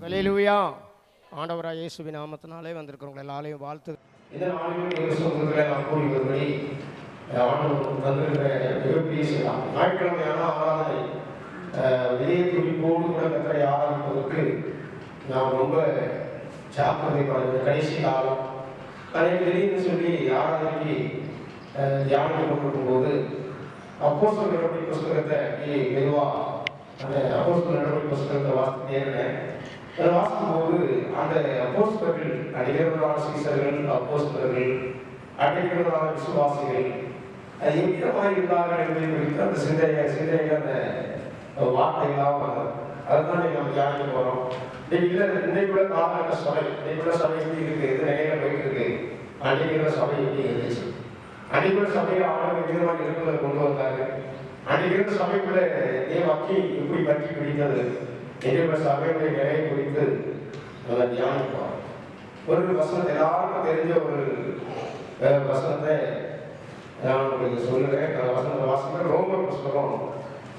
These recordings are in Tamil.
ஹல்லேலூயா. ஆண்டவராக இயேசுவின் நாமத்தினாலே வந்திருக்கிறவங்க எல்லாரையும் வாழ்த்து. இந்த நாளிலும் தேவசமூகத்தில் நாம் கூடி வரும்படி ஆண்டவர் தந்திருக்கிற மிகப்பெரிய செய்யலாம். ஞாயிற்றுக்கிழமையான ஆராதனை இதய குறிப்போடு கூட கத்தரை ஆராதிப்பதற்கு நாம் ரொம்ப ஜாக்கிரதைப்பட கடைசி காலம். எனக்கு திடீர்னு சொல்லி ஆராதனைக்கு தியானித்து கொண்டிருக்கும் போது அப்போஸ்தலர் நடவடிக்கை புஸ்தகத்தை மெதுவாக அந்த அப்போஸ்தலர் நடவடிக்கை புஸ்தகத்தை வாசித்து தேர்ந்தேன். அதை வாசிக்கும்போது அந்த அப்போஸ்தலர்கள், அடிக்கிறவர்களான சீசர்கள், அப்போஸ்தலர்கள், அடிக்கிறவர்களான விசுவாசிகள் அது எவ்விதமாக இருந்தார்கள் என்பதை குறித்து அந்த சிந்தையை அந்த வார்த்தைகளாக வந்தது. அதுதான் நம்ம தியானிக்க போகிறோம். இன்னைக்கு கூட காலகட்ட சபை, இன்னைக்குள்ள சபை எப்படி இருக்கு, எது நிலையில போயிட்டு இருக்கு, அன்னைக்குள்ள சபை எப்படி இருந்துச்சு, அன்னைக்குள்ள சபையை ஆளுநர் விதமாக இருக்கிறத கொண்டு வந்தாரு, அன்னைக்கு இருந்த சபைக்குள்ள தேவக்கி எப்படி பற்றி பிடித்தது, இன்றைய சபையுடைய நிலையை குறித்து நம்ம தியானிப்போம். ஒரு வசனத்தை எல்லாருக்கும் தெரிஞ்ச ஒரு வசனத்தை நான் உங்களுக்கு சொல்லுறேன். அந்த வசனத்தை வாசிக்க ரோமர் புஸ்தகம்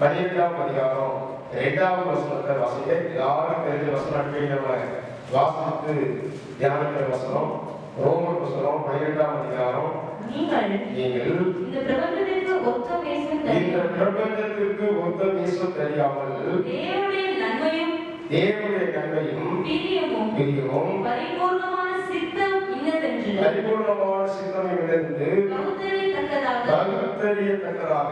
12ஆம் அதிகாரம் 2வது வசனத்தை வாசிக்க. எல்லாருக்கும் தெரிஞ்ச வசனம் நம்ம வாசித்து தியானிக்கிற வசனம் ரோமர் புஸ்தகம் 12ஆம் அதிகாரம். நீங்கள் இந்த பிரபஞ்சத்திற்கு ஒத்த தேசம் தெரியாமல் தேவனுடைய நன்மையும் பிரியமும் பரிபூர்ணமான சித்தம் இன்னதென்று பகுத்தறியத்தக்கதாக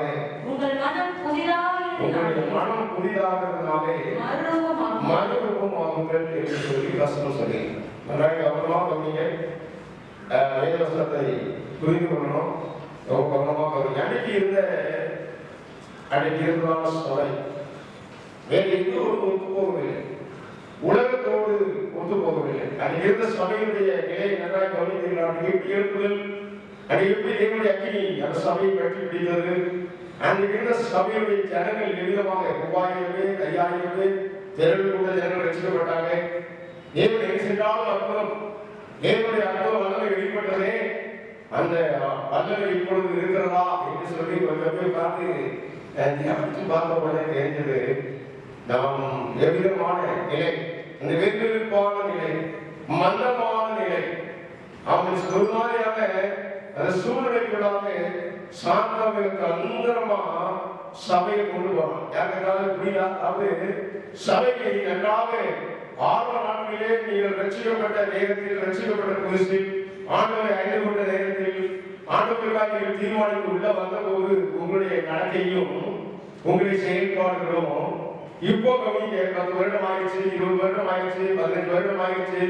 உங்களுடைய மனம் புதிதாகிறதுனாலே மறுரூபமாகுங்கள் என்று சொல்லி வசனம் சொல்லி கவனமாக கவனிங்க. வேத வசனத்தை புரிந்து கொள்ளணும். ரொம்ப கவனமாக கவனிங்க. அன்னைக்கு இருந்ததான சபை வேற எங்கோடு ஒத்து போகவில்லை, உலகத்தோடு ஒத்து போகவில்லை. அன்னைக்கு இருந்த சபையுடைய நிலையை நன்றாக கவனித்தீர்களால் எழுப்புதல் அன்னைக்கு எப்படி தேவனுடைய அக்கினி அந்த சபையை பற்றி பிடித்தது. அன்றைக்கு இருந்த சபையுடைய ஜனங்கள் எவ்விதமாக 3000 பேர் 5000 பேர் திரள் கூட ஜனங்கள் ரசிக்கப்பட்டாங்க. தேவன் எங்கு சென்றாலும் அற்புதம், தேவனுடைய அற்புதம் வல்லமை வெளிப்பட்டதே. அந்த வல்லமை இப்பொழுது இருக்கிறதா என்று சொல்லி கொஞ்சம் போய் பார்த்து தியானித்து பார்த்த உடனே தெரிஞ்சது நாம் எவ்விதமான நிலை, இந்த வெறுப்பான நிலை, மந்தமான நிலை, அவன் ஒரு மாதிரியாக அந்த சூழ்நிலைக்குள்ளாக சாந்தமிற்கு அந்தரமா சபையை கொண்டு போறான். யாருக்காவது புரியா? அதாவது சபையை நன்றாக ஆர்வ நாட்களிலே நீங்கள் ரட்சிக்கப்பட்ட நேரத்தில், ரட்சிக்கப்பட்ட புதுசில் ஆண்டவரை அறிந்து கொண்ட நேரத்தில், ஆண்டவருக்காக நீங்கள் தீர்மானித்து உள்ள வந்தபோது உங்களுடைய நடத்தையும் உங்களுடைய செயல்பாடுகளும் இப்போ கவனிங்க. 10 வருடம் ஆயிடுச்சு, 20 வருடம் ஆயிடுச்சு, 15 வருடம் ஆயிடுச்சு,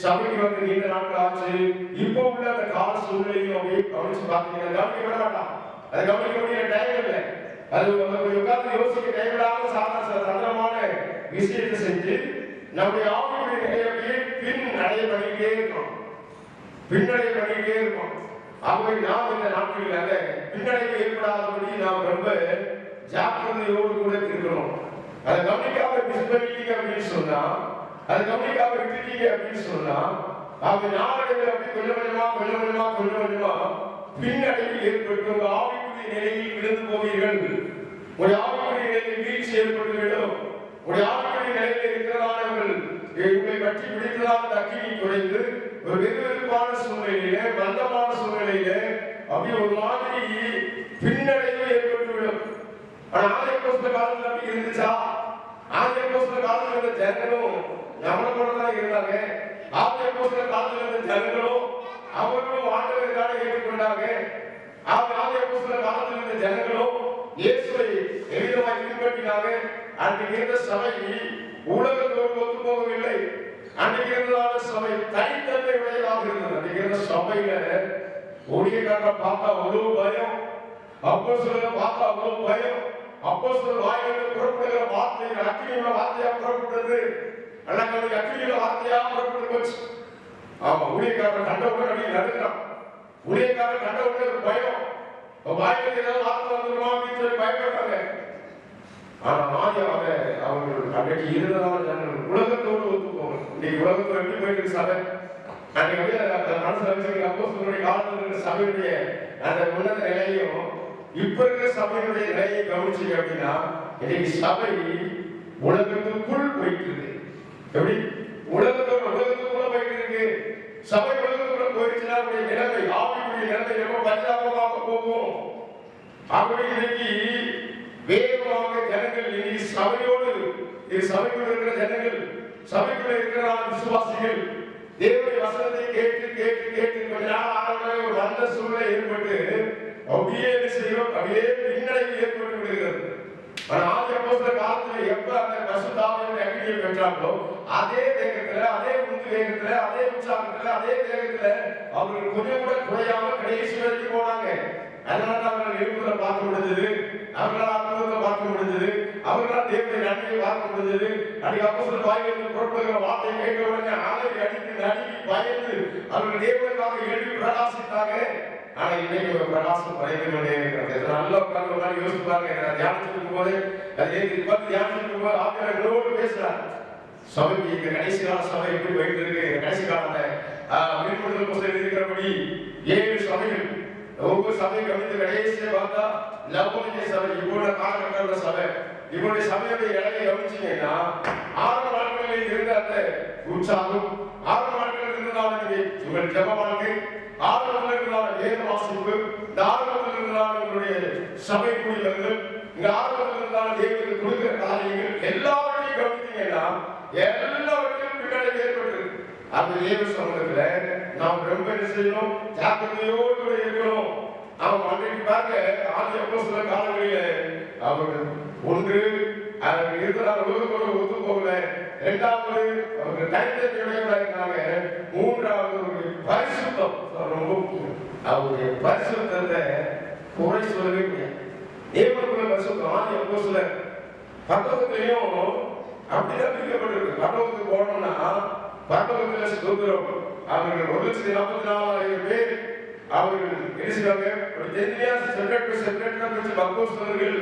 சபைக்கு வந்து நீண்ட நாட்கள் ஆச்சு. இப்போ உள்ள அந்த கால சூழ்நிலையும் அப்படியே கவனிச்சு பார்த்தீங்கன்னா கவனிக்க விட மாட்டான். அது கவனிக்க முடிய டைம் இல்லை. அது உட்கார்ந்து யோசிக்க டைம் இல்லாம சாதாரணமான விஷயத்தை செஞ்சு நம்முடைய ஆவியுடைய நிலையை பின்னடைய பண்ணிக்கிட்டே இருக்கோம். ஆகவே நாம் இந்த நாட்களில் பின்னடைவு ஏற்படாதபடி நாம் ரொம்ப ஜாக்கிரதையோடு கூட இருக்கணும். அதை கவனிக்காம மிஸ் பண்ணிட்டீங்க அப்படின்னு சொன்னா, அதை கவனிக்காம விட்டுட்டீங்க அப்படின்னு சொன்னா, அவங்க நாளடைவில் அப்படி கொஞ்சம் கொஞ்சமா பின்னடைவில் ஏற்பட்டு உங்க ஆவிக்குரிய நிலையில் விழுந்து போவீர்கள். ஒரு ஆவிக்குரிய நிலையில் வீழ்ச்சி ஏற்பட்டுவிடும். ஒரு ஆவிக்குரிய நிலையில் இருக்கிறதானவர்கள் உங்களை பற்றி பிடித்ததான அக்கினி குறைந்து ஒரு வெறுப்பான சூழ்நிலையில, மந்தமான சூழ்நிலையில அப்படி ஒரு மாதிரி பின்னடைவு ஏற்பட்டுவிடும். ஆனா ஆதியப்போஸ்தல காலத்துல அப்படி இருந்துச்சா? ஆதியப்போஸ்தல காலத்துல இருந்த ஜனங்களும் நம்மளை போலதான் இருந்தாங்க. ஆதியப்போஸ்தல காலத்துல இருந்த ஜனங்களும் அவர்களும் ஆண்டவருக்காக ஏற்றுக்கொண்டாங்க. ஆதியப்போஸ்தல காலத்துல இருந்த ஜனங்களும் இயேசுவை எளிதமாய் பின்பற்றினாங்க. அன்றைக்கு இருந்த சபை உலகத்தோடு ஒத்து போகவில்லை. அன்றைக்கு இருந்ததான சபை தனித்தன்மை உடையதாக இருந்தது. அன்றைக்கு இருந்த சபையில ஊழியக்காரரை பார்த்தா அவ்வளவு பயம், அப்போஸ்தலரை பார்த்தா அவ்வளவு பயம். அப்போஸ்தலர் வாயிலிருந்து புறப்படுகிற வார்த்தை அக்கினியுள்ள வார்த்தையா புறப்பட்டது. அண்ணாக்களுக்கு அக்கினியுள்ள வார்த்தையா புறப்பட்டு போச்சு. ஆமா, ஊழியக்காரர் கண்டவுடன் அப்படி நடுங்கிறான். ஊழியக்காரர் கண்டவுடன் ஒரு பயம், வாயிலிருந்து ஏதாவது வார்த்தை வந்துருமா அப்படின்னு சொல்லி பயப்படுறாங்க. ஆனா ஆதியாக அவர்கள் அன்றைக்கு இருந்ததான ஜனங்கள் உலகத்தோடு ஒத்து போகணும். இன்னைக்கு உலகத்தோடு எப்படி போயிட்டு சபை அன்றைக்கு மனசுல வச்சுக்கிற அப்போஸ்தலருடைய காலத்தில் இருக்கிற சபையுடைய அந்த உன்னத நிலையும் இப்ப இருக்கிற சபையினுடைய நிலையை கவனிச்சீங்க அப்படின்னா இன்னைக்கு சபை உலகத்துக்குள் போயிட்டு இருக்கு. எப்படி உலகத்துக்குள்ள போயிட்டு இருக்கு. சபை உலகத்துக்குள்ள போயிடுச்சுன்னா நிலைமை ஆவிக்குரிய நிலைமை ரொம்ப பரிதாபமாக போகும். ஆகவே இன்னைக்கு வேகமாக ஜனங்கள் இன்னைக்கு சபையோடு சபைக்குள்ள இருக்கிற ஜனங்கள், சபைக்குள்ள இருக்கிற விசுவாசிகள் தேவனுடைய வசனத்தை கேட்டு கேட்டு கேட்டு கொஞ்ச நாள் ஆனவரை ஒரு நல்ல சூழ்நிலை ஏற்பட்டு அப்படியே செய்யும், அப்படியே பின்னடைவு ஏற்பட்டு விடுகிறது. ஆதி அப்போஸ்தலர் காலத்துல எப்ப அந்த பரிசுத்த ஆவியின் அக்கினியை பெற்றாங்களோ அதே வேகத்துல, அதே உந்து வேகத்துல, அதே உற்சாகத்துல, அதே வேகத்துல அவர்கள் கொஞ்சம் கூட குறையாம கடைசி வரைக்கும் போனாங்க. அதனால அவர்கள் எழுப்புதலை பார்க்க முடிஞ்சது, அவர்களால் அற்புதத்தை பார்க்க முடிஞ்சது, அவர்களால் தேவனுடைய நன்மையை பார்க்க முடிஞ்சது. அன்னைக்கு அப்போஸ்தலர் வாயிலிருந்து புறப்படுகிற வார்த்தையை கேட்ட உடனே ஆலயம் அடித்து நடுங்கி பயந்து அவர்கள் தேவனுக்காக எழுப்பி பிரகாசித்தாங்க. ஆனா இன்னைக்கு ஒரு பிரகாசம் குறைந்து கொண்டே இருக்கிறது. நல்ல உட்கார்ந்து மாதிரி யோசிச்சு பாருங்க. தியானிச்சுட்டு இருக்கும்போது தியானிச்சுட்டு இருக்கும்போது ஆவியானவரோடு பேசுறாங்க. சபைக்கு இந்த கடைசி கால சபை எப்படி போயிட்டு இருக்கு, கடைசி காலத்தை வெளிப்படுத்தல் புத்தகத்தில் இருக்கிறபடி 7 சபைகள், ஒவ்வொரு சபை கவனித்து கடைசியை பார்த்தா லவோதிக்கே சபை, இவ்வளவு காலகட்டத்தில் சபை, இவருடைய சபையுடைய நிலையை கவனிச்சீங்கன்னா ஆரம்ப நாட்களில் இருந்த அந்த உற்சாகம், ஆரம்ப நாட்களில் இருந்ததால் இவர்கள் ஜெப வாழ்க்கை, ஆரம்பத்தில் இருந்ததால் வேத வாசிப்பு, இந்த ஆரம்பத்தில் இருந்ததால் இவருடைய சபை கூடி வருதல், இங்க ஆரம்பத்தில் இருந்தால் தேவனுக்கு கொடுக்கிற காரியங்கள் எல்லாவற்றையும் கவனித்தீங்கன்னா எல்லாவற்றையும் பின்னடைவு ஏற்பட்டு அந்த தேவ சமூகத்துல நாம் ரொம்ப என்ன செய்யணும், ஜாக்கிரதையோடு கூட இருக்கணும். அவன் அன்றைக்கு பார்க்க ஆதி அப்போஸ்தலர் காலங்களில அவர்கள் ஒன்று அவர்கள் இருக்கிறார் உலகத்தோடு ஒத்து போகல, இரண்டாவது அவர்கள் தனித்தன்மையுடையவர்களாக இருந்தாங்க, மூன்றாவது அவருடைய பரிசுத்தம் ரொம்ப முக்கியம். அவருடைய பரிசுத்தத்தை குறை சொல்லவே முடியாது. தேவனுக்குள்ள பரிசுத்தம் ஆதி அப்போஸ்தலர் பரலோகத்திலையும் அப்படிதான் பிரிக்கப்பட்டிருக்கு. பரலோகத்துக்கு போனோம்னா பரலோகத்துல ஸ்தோத்திரம் அவர்கள் 144,000 பேர் அவர்கள் பேசுகிறாங்க. ஒரு தென்னியா செப்பரேட் அப்போஸ்தலர்கள்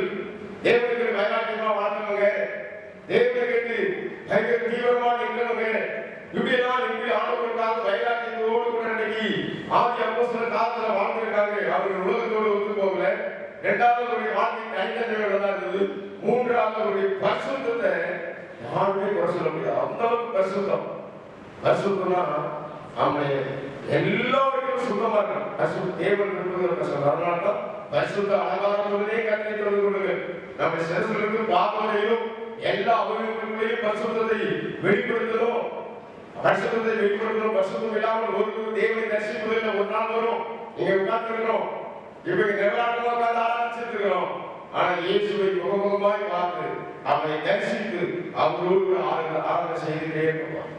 தேவனுக்கு வைராக்கியமா வாழ்ந்தவங்க, தேவனுக்கு பயங்கர தீவிரமா இருக்கிறவங்க, இப்படியெல்லாம் இன்று ஆண்டவருக்காக வைராக்கியத்தோடு கூட இன்னைக்கு ஆதி அப்போஸ்தலர் காலத்துல வாழ்ந்திருக்காங்க. அவர்கள் உலகத்தோடு ஒத்து போகல. இரண்டாவது அவருடைய வாழ்க்கை தனித்தன்மையோட தான் இருந்தது. மூன்றாவது அவருடைய பரிசுத்தத்தை யாருமே குறை சொல்ல முடியாது. அந்த அளவுக்கு பரிசுத்தம். பரிசுத்தம்னா அவனுடைய எல்லாவற்றையும் சுத்தமா இருக்கணும். பரிசுத்த தேவன் இருப்பது கஷ்டம். அதனால தான் பரிசுத்த அலங்காரத்தோடே கட்டளை தொடர்பு கொள்ளுங்கள். நம்ம சிறசிலிருந்து பாவனையிலும் எல்லா அவர்களுக்குள்ளேயும் பரிசுத்தத்தை வெளிப்படுத்தணும். பரிசுத்தத்தை வெளிப்படுத்தணும். பரிசுத்தம் இல்லாமல் ஒரு தேவனை தரிசிப்பதில் ஒரு நாள் வரும். நீங்க உட்கார்ந்து இருக்கிறோம், இப்ப நிர்வாகமா உட்கார்ந்து ஆரம்பிச்சிட்டு இருக்கிறோம். ஆனா இயேசுவை முகமுகமாய் பார்த்து அவனை தரிசித்து அவரோடு ஆராதனை செய்துட்டே இருப்போம்,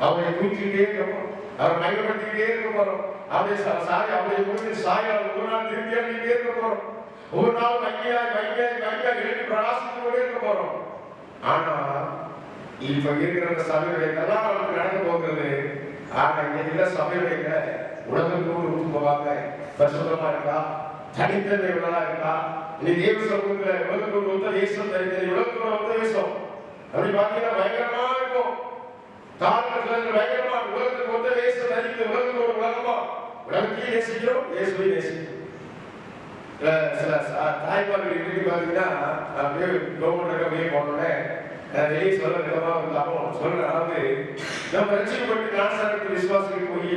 அவனை தூக்கிட்டே இருப்போம், அவரை மகிமைப்படுத்திட்டே இருக்க போறோம். அவருடைய சாய் அவருடைய முகத்தில் சாயால் ஒரு நாள் திருப்பி அணிட்டே இருக்க போறோம். ஒரு நாள் வங்கியாக எழுதி பிரகாசித்து கொண்டே இருக்க போறோம். ஆனா இப்ப இருக்கிற அந்த சபையுடைய எல்லாம் நமக்கு நடக்க போகிறது. ஆனா இங்க சபையுடைய உலகத்தோடு விட்டு போவாங்க. பரிசுத்தமா இருக்கா, தனித்தன்மை உள்ளதா இருக்கா, நீ தேவ சமூகத்துல உலகத்தோடு ஒத்த தேசம் தனித்தனி உலகத்தோட ஒத்த தேசம் அப்படி பாத்தீங்கன்னா பயங்கரமா இருக்கும். காரணத்துல பயங்கரமா உலகத்துக்கு ஒத்த தேசம் தனித்து உலகத்தோட உலகமா உலகத்தையும் நேசிக்கிறோம், இயேசுவை நேசிக்கிறோம். சில தாய்மார்கள் இன்றைக்கு பாத்தீங்கன்னா அப்படியே கவர்மெண்ட் அப்படியே போனோடனே வெளியே சொல்ல விதமா இருந்தாலும் சொல்ற அதாவது நம்ம ரட்சிக்கப்பட்டு ஞானஸ்நானத்துக்கு விசுவாசிக்கு போய்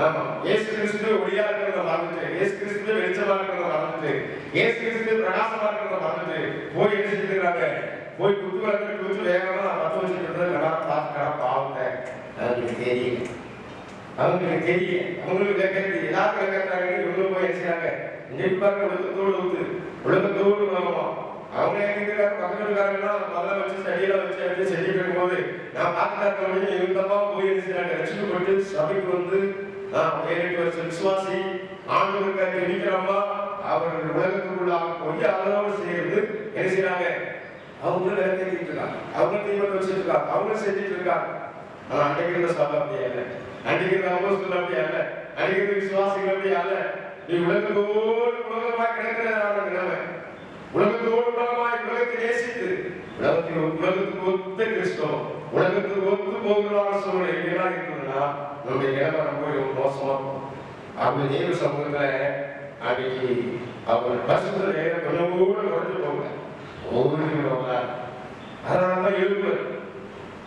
ஆமா இயேசு கிறிஸ்து ஒளியா இருக்கிறத மறந்துட்டு, இயேசு கிறிஸ்து வெளிச்சமா இருக்கிறத மறந்துட்டு, இயேசு கிறிஸ்து பிரகாசமா இருக்கிறத மறந்துட்டு போய் என்ன செஞ்சுக்கிறாங்க, போய் குத்து வளர்த்து குத்து வேகமா 10 வருஷம் கடை பார்த்து பாவத்தை அவங்களுக்கு தெரியும். அவங்களுக்கு தெரியும், அவங்களுக்கு கேட்கறது எல்லாருக்கும் கேட்கறாங்க. இவங்க போய் என்ன செய்யறாங்க, இன்னைக்கு பார்க்க உலகத்தோடு உலகமா அவங்க எங்கிருக்காங்க பக்கத்துல இருக்காங்கன்னா நல்லா வச்சு ஸ்டடியில வச்சு செஞ்சுட்டு இருக்கும்போது நான் பார்த்துட்டாங்க இவங்கமா போய் என்ன செய்யறாங்க, ரசிக்கப்பட்டு சபைக்கு வந்து 7-8 வருஷம் விசுவாசி ஆண்டவருக்காக நிற்கிறோமா அவர்கள் உலகத்துக்குள்ளாக கொஞ்ச அளவோடு சேர்ந்து என்ன செய்யறாங்க, அவங்களும் வேலை தேடிட்டு இருக்காங்க, அவங்க தீவிரத்தை வச்சுட்டு இருக்காங்க, அவங்க செஞ்சுட்டு இருக்காங்க. ஆனா அன்றைக்கு இருந்த சபை அப்படியே இல்லை, அன்றைக்கு இருந்த அப்போஸ்தலர் அப்படியே அல்ல, அன்றைக்கு இருந்த விசுவாசிகள் அப்படியே அல்ல. நீ உலகத்தோடு உலகமாய் கிடக்கிறதான நிலைமை, உலகத்தோடு உலகமாய் உலகத்தை நேசித்து உலகத்துக்கு ஒத்த கிறிஸ்தவம் உலகத்துக்கு ஒத்து போகிறான சூழ்நிலை எங்கெல்லாம் இருக்குதுன்னா நம்முடைய நிலைமை ரொம்ப மோசமா இருக்கும். அவங்க தேவ சமூகத்துல அன்னைக்கு அவர் பசுத்த நேரம் கொஞ்சம் கூட குறைஞ்சு போகல. அதனாலதான் எழுப்புவர்.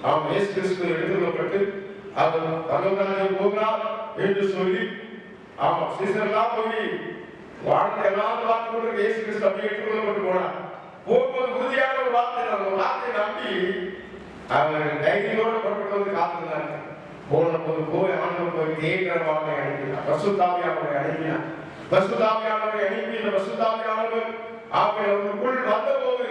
அவன் இயேசு கிறிஸ்து எடுத்துக்கொள்ளப்பட்டு அவர் பரலோகராஜ்யம் போகிறார் என்று சொல்லி அவன் சீசரெல்லாம் போய் வாழ்க்கை எல்லாம் பார்த்து கொண்டு இயேசு கிறிஸ்து அப்படி எடுத்துக்கொள்ளப்பட்டு போனார். போகும்போது உறுதியான ஒரு வார்த்தை, அந்த வார்த்தையை நம்பி அவர் தைரியத்தோடு புறப்பட்டு வந்து காத்திருந்தாங்க. போன போது போய் ஆண்டவர் போய் தேக்கிறவாக அனுப்பினார். பசுத்தாவியானவரை அனுப்பினார். பசுத்தாவியானவரை அனுப்பி இந்த பசுத்தாவியானவர் அவர்களுக்குள் வந்தபோது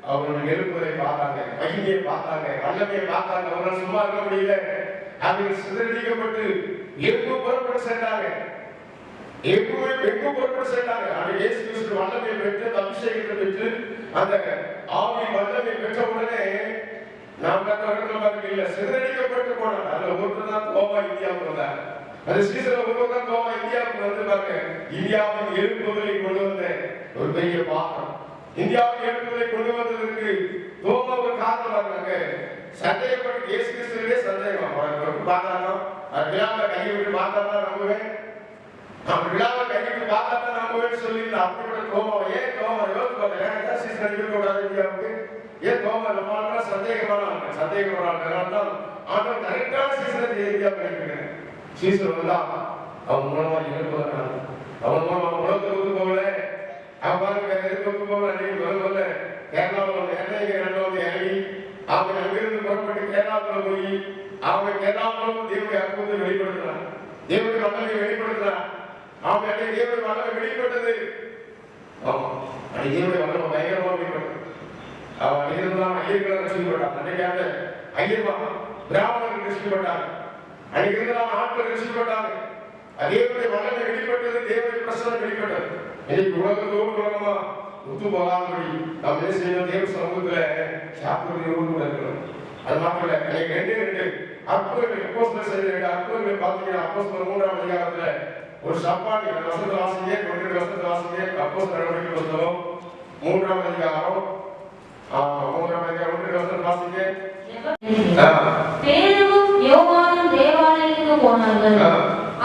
அவர்கள் எழுப்புவதை பார்த்தாங்க, மகிமையை பார்த்தாங்க, வல்லமையை பார்த்தாங்க. அவர்கள் சும்மா இருக்க முடியல. அவர்கள் சிதறடிக்கப்பட்டு எங்கு புறப்பட்டு சென்றாங்க, எங்கு புறப்பட்டு சென்றாங்க. ஆனால் இயேசு கிறிஸ்து வல்லமையை பெற்று, அபிஷேகத்தை பெற்று, அந்த ஆவி வல்லமை பெற்ற உடனே நாம் இல்ல சிதறடிக்கப்பட்டு போனாங்க. அதுல ஒருத்தர் தான் தோமா இந்தியாவுக்கு வந்தார். அது சீசன்ல ஒருவர் தான் தோமா இந்தியாவுக்கு வந்து பாருங்க, இந்தியாவின் எழுப்புதலை கொண்டு வந்த ஒரு பெரிய பாத்திரம். இந்தியாவின் எழுப்புதலை கொண்டு வந்ததற்கு தோமா ஒரு காரணம் இருந்தாங்க. சந்தேகப்பட்டு இயேசு கிறிஸ்துவே சந்தேகம் பார்த்தாங்க. அது விழாவை கையை விட்டு பார்த்தா தான் நம்புவேன், அவன் விழாவை கையை விட்டு பார்த்தா தான் நம்புவேன்னு சொல்லி அப்படிப்பட்ட தோமாவை ஏன் தோமா யோசிச்சு பார்த்தேன், சீசன் இருக்கக்கூடாது இந்தியாவுக்கு. ஏன் தோமா நம்மளால சந்தேகமான தான் ஆண்டவர் கரெக்டான சீசனை இந்தியா பண்ணிருக்கேன். சீசன் வந்தா அவன் மூலமா எழுப்புவதனால அவன் மூலமா உலகத்துக்கு போகல. அவன் பாருங்க எதிர்ப்பு போகல. அன்னைக்கு வரல கேரளாவில் வந்து இறங்கி அவங்க அங்கிருந்து புறப்பட்டு கேரளாவில் போய் அவங்க கேரளாவில் தேவனுடைய அற்புதத்தை வெளிப்படுத்தினான். தேவனுடைய வல்லமை வெளிப்படுத்தினான். அவங்க அன்னைக்கு தேவனுடைய வல்லமை வெளிப்பட்டது. ஆமா, அன்னைக்கு தேவனுடைய வல்லமை பயங்கரமா வெளிப்பட்டது. அவன் அங்கிருந்தான் ஐயர்களை ரசிக்கப்பட்டான். அன்னைக்காக ஐயர்மா பிராமணர்கள் ரசிக்கப்பட்டாங்க. அன்னைக்கு இருந்தாலும் ஆட்கள் ரசிக்கப்பட்டாங்க. தேவனுடைய வல்லமை வெளிப்பட்டது, தேவனுடைய பிரசன்னம் வெளிப்பட்டது. இன்னைக்கு உலகத்தோடு உலகமா ஒத்து போகாதபடி நாம் என்ன செய்யணும், தேவ சமூகத்துல சாப்பிடுறதோடு கூட இருக்கணும். அது மட்டும் இல்ல, எனக்கு ரெண்டு அற்புதங்கள் அப்போஸ்தலர் செய்த 2 அற்புதங்கள் பார்த்தீங்கன்னா, அப்போஸ்தலர் 3ஆம் அதிகாரத்துல ஒரு சப்பானி வசந்த வாசிங்க 2 வசந்த வாசிங்க. அப்போஸ்தலர் நடவடிக்கை புத்தகம் 3ஆம் அதிகாரம் 2 வசந்த வாசிங்க. பேதுருவும் யோவானும் தேவாலயத்துக்கு போனார்கள்.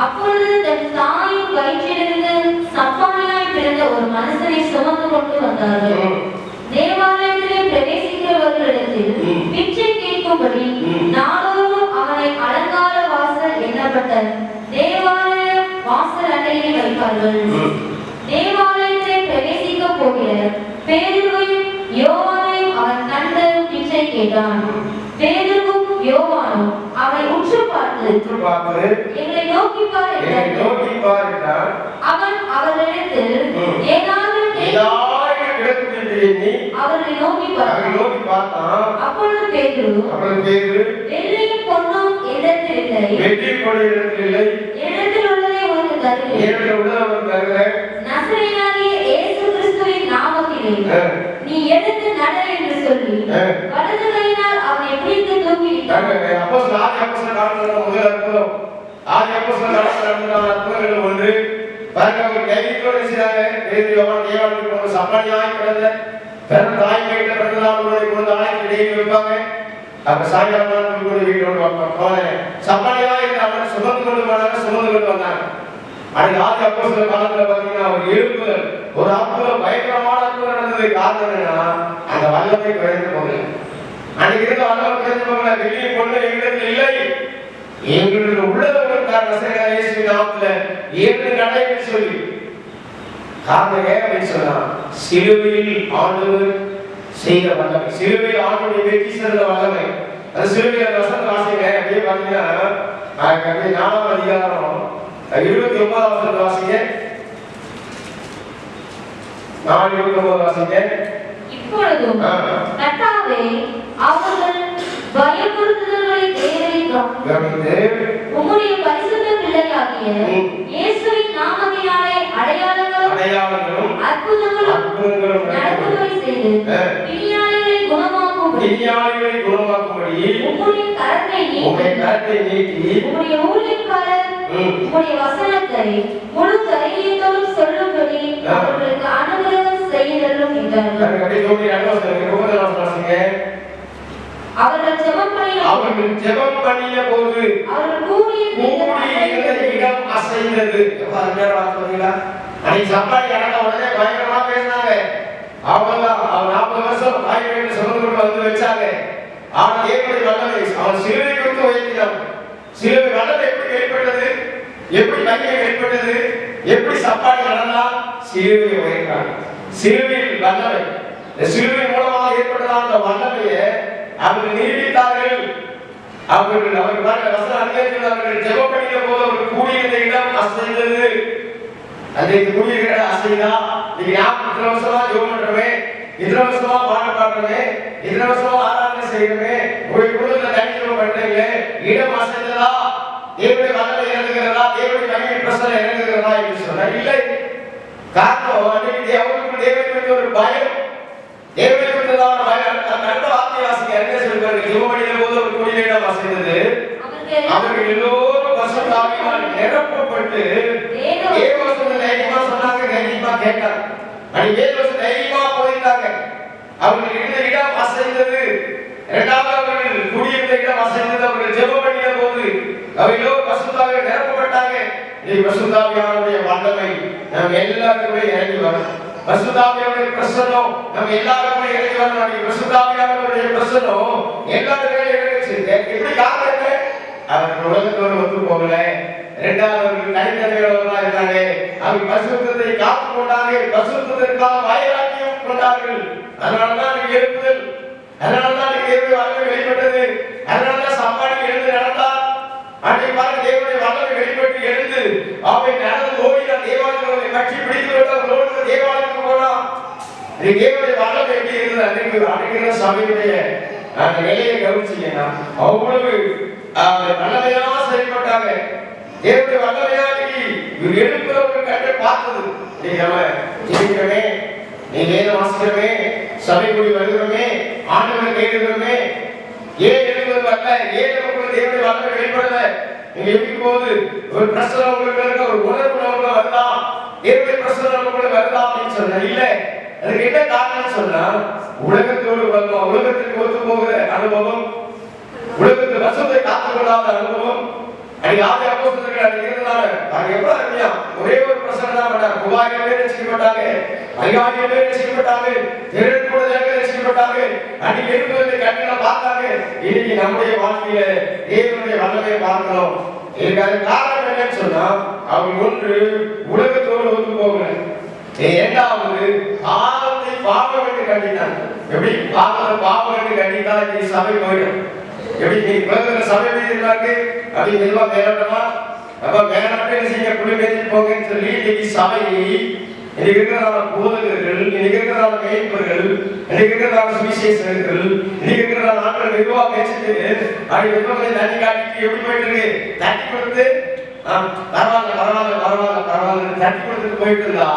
அப்பொழுது தன் தாயின் வயிற்றிலிருந்து சப்பானியாய் பிறந்த ஒரு மனுஷனை சுமந்து கொண்டு வந்தார்கள். தேவாலயத்திலே பிரவேசிக்கிறவர்களிடத்தில் பிச்சை கேட்கும்படி நாளோறும் அவனை அலங்கார வாசல் எண்ணப்பட்ட தேவாலய வாசல் அண்டையில் வைப்பார்கள். தேவாலயத்திலே பிரவேசிக்க போகிற பேதுருவையும் யோவானையும் அவன் கண்டு பிச்சை கேட்டான். பேதுருவும் யோவானும் அவனை உற்று பார்த்து எங்களை நோக்கி பார் என்றார். அவன் அவர்களிடத்தில் ஏதாவது அவர்களை நோக்கி பார்த்தான். அப்பொழுது பேதுரு வெள்ளியும் பொன்னும் இடத்தில் இல்லை, இடத்தில் உள்ளதை உனக்கு தருகிறேன். நசரேயனாகிய இயேசு கிறிஸ்துவின் நாமத்திலே நீ எடுத்து நட என்று சொல்லி வலது கையினால் அவனை பிடித்து தூக்கிவிட்டார். ஒன்று பாருங்க, கைத்தோடு சப்பானியாய் கிடந்த பிறந்த தாய் கையில பிறந்ததால் கொண்டு ஆணைக்கு டெய்லி வைப்பாங்க. அப்ப சாயங்காலம் வீட்டோடு சப்பானியாய் அவன் சுமந்து கொண்டு போனாங்க, சுமந்து கொண்டு வந்தாங்க. அன்னைக்கு ஆதி அப்போஸ்தலர் காலத்துல பாத்தீங்கன்னா ஒரு எழுப்புதல், ஒரு அற்புதம், பயங்கரமான அற்புதம் நடந்தது. காரணம் என்னன்னா, அந்த வல்லமை குறைந்து போகல. அன்னைக்கு இருந்த வல்லமை குறைந்து போகல. வெளியே கொண்டு எங்களுக்கு இல்லை, எங்களுக்கு உள்ளதற்கான இயேசுவின் நாமத்துல ஏழு நடைன்னு சொல்லி காரணம் ஏன் அப்படின்னு சொன்னா, சிலுவையில் ஆண்டவர் செய்த வல்லமை, சிலுவையில் ஆண்டவருடைய வெற்றி சிறந்த வல்லமை. அந்த சிலுவையில் வசந்த வாசிங்க அப்படியே பாத்தீங்கன்னா 4ஆம் அதிகாரம் 29ஆம் வசனம் வாசிங்க. 4:29 வாசிங்க. இப்பொழுதும் கர்த்தாவே, அவர்கள் பயப்படுத்துதல்களை தேவரீகே உம்முடைய பரிசுத்த பிள்ளையாகிய இயேசுவின் நாமத்தினாலே அடையாளங்களும் அற்புதங்களும் நடக்கும்படி செய்து பிணியாளிகளை குணமாக்கும்படி உம்முடைய கரத்தை நீட்டி உம்முடைய ஊழியக்காரர் உம்முடைய வசனத்தை முழு தைரியத்தோடும் சொல்லும்படி அவர்களுக்கு அனுகிரகம் செய்தருளும் என்றார்கள். அவர்கள் ஜெபம் பண்ணிய போது அவர்கள் கூடிய இடம் அசைந்தது. அன்னைக்கு சப்பாடி இறந்த உடனே பயங்கரமா பேசினாங்க. அவங்கதான் அவன் 40 வருஷம் தாய்மொழியில் சுமந்து கொண்டு வந்து வச்சாங்க. ஆனா தேவனுடைய வல்லமை அவன் சிலுவை குறித்து உயர்த்தினான். சிலுவை வல்லமை எப்படி வெளிப்பட்டது, எப்படி மகிமை வெளிப்பட்டது, எப்படி சப்பாடி நடந்தா சிலுவை உயர்த்தாங்க. சிலுவையில் வல்லமை, சிலுவை மூலமாக ஏற்பட்டதான அந்த வல்லமையை அவர்கள் நிரூபித்தார்கள். அவர்கள் வசன அதிகாரத்தில் அவர்கள் ஜெபம் பண்ணிய போது அவர்கள் கூடியிருந்த இடம் அசைந்தது. அந்த கூடியிருக்கிற இடம் அசைந்தா நீங்க இத்தனை வருஷமா ஜெபம் பண்றோமே, இத்தனை வருஷமா பாட்டு பாடுறோமே, இத்தனை வருஷமா ஆராதனை செய்யறோமே, ஒரு குடும்பத்துல தனி ஜெபம் பண்றீங்களே, இடம் அசைந்ததா, தேவனுடைய வல்லமை இறங்குகிறதா, தேவனுடைய மகிமை பிரசன்னம் இறங்குகிறதா என்று சொன்னா இல்லை. காரணம் அன்னைக்கு அவங்களுக்கு தேவனை குறித்த ஒரு பயம், தேவனை குறித்ததான பயம். அந்த வார்த்தையாசிரியர் என்ன சொல்றாரு, ஜெபம் பண்ணின போது ஒரு கூடிய இடம் அசைந்தது. அவர்கள் எல்லோரும் பரிசுத்த ஆவியினால் நிரப்பப்பட்டு தேவவசனத்தை தைரியமா சொன்னாங்க, தைரியமா கேட்டாங்க. வேதவசனத்தை தைரியமா போதித்தாங்க. அவர்கள் இருந்த இடம் அசைந்தது. இரண்டாவது அவர்கள் குடியிருந்த இடம் அசைந்தது. அவர்கள் ஜெபம் பண்ணின போது அவர்கள் பரிசுத்த ஆவியால் நிரப்பப்பட்டாங்க. பரிசுத்த ஆவியானுடைய வல்லமை நம்ம எல்லாருக்குமே இறங்கி வரும். பரிசுத்த ஆவியானுடைய பிரசன்னம் நம்ம எல்லாருக்குமே இறங்கி வரும். பரிசுத்த ஆவியானுடைய பிரசன்னம் எல்லாருக்குமே இறங்குச்சு. எப்படி காரணம் என்ன? அவர்கள் உலகத்தோடு ஒத்து போகல. இரண்டாவது அவர்கள் தனித்தன்மையோடு இருந்தாங்க. அவர்கள் பரிசுத்தத்தை காத்து கொண்டாங்க. பரிசுத்தத்திற்காக வைராக்கியம் கொண்டார்கள். அதனாலதான் எழுப்புதல், அதனாலதான் தேவனுடைய வல்லமை வெளிப்பட்டது. அதனாலதான் சம்பாடி எழுந்து நடந்தார். அன்றைக்கு பாருங்க, தேவனுடைய வல்லமை வெளிப்பட்டு எழுந்து அவை நடந்து ஓடினார். தேவாலயங்களை கட்சி பிடித்து விட்டு தேவாலயத்துக்கு போனான். தேவனுடைய வல்லமை எப்படி இருந்தது அன்றைக்கு அன்றைக்கு சபையுடைய அந்த நிலையை கவனிச்சீங்கன்னா அவ்வளவு வல்லமையா செயல்பட்டாங்க. தேவனுடைய வல்லமையா இவர் எழுப்புறவர்கள் கண்டு பார்த்தது. நம்ம ஜெபிக்கிறோமே, நீ வேதம் வாசிக்கிறோமே, சபை கூடி வருகிறோமே, ஆண்டவரை கேட்கிறோமே, ஏன் எழுப்புவது அல்ல, ஏன் நமக்கு தேவனுடைய வல்லமை வெளிப்படல? நீங்க எப்படி போகுது ஒரு பிரச்சனை உங்களுக்கு இருக்க, ஒரு உணர்வு நமக்கு வருதா, தேவனுடைய பிரச்சனை நமக்கு வருதா அப்படின்னு சொன்னா இல்ல. அதுக்கு என்ன காரணம் சொன்னா உலகத்தோடு வருவோம், உலகத்திற்கு ஒத்து போகிற அனுபவம், உலகத்து வசத்தை காத்துக்கொள்ளாத அனுபவம். ஆதி அப்போஸ்தலர்கள் அது இருந்ததால அது எவ்வளவு அருமையா ஒரே ஒரு பிரசங்கம் தான் பண்ணாங்க. 3000 பேர் ரட்சிக்கப்பட்டாங்க, 5000 பேர் ரட்சிக்கப்பட்டாங்க, திரள் கூட ஜனங்கள் ரட்சிக்கப்பட்டாங்க. அன்னைக்கு எழுப்புதலை கண்ணில பார்த்தாங்க. இன்னைக்கு நம்முடைய வாழ்க்கையில தேவனுடைய வல்லமையை பார்க்கணும். இதுக்கு காரணம் என்னன்னு சொன்னா அவங்க ஒன்று உலகத்தோடு ஒத்து போகல, இரண்டாவது பாவத்தை பாவம் என்று கண்டித்தாங்க. எப்படி பாவத்தை பாவம் என்று கண்டித்தா இன்னைக்கு சபை போயிடும். எப்படி நீ உலகத்துல சபை இருக்கிறாங்க அப்படின்னு எல்லாம் மேலோட்டமா அப்ப மேலாட்டு செய்ய குழி மேய்ச்சி போங்கன்னு சொல்லி இன்னைக்கு சபை இன்னைக்கு இருக்கிறதான போதகர்கள், இன்னைக்கு இருக்கிறதான மேய்ப்பர்கள், இன்னைக்கு இருக்கிறதான சுவிசேஷகர்கள், இன்னைக்கு இருக்கிறதான ஆட்கள் மெதுவா பேசிட்டு அப்படி வெப்பங்களை தண்ணி காட்டிட்டு எப்படி போயிட்டு இருக்கு, தட்டி கொடுத்து பரவாயில்ல பரவாயில்ல பரவாயில்ல பரவாயில்ல தட்டி கொடுத்துட்டு போயிட்டு இருந்தா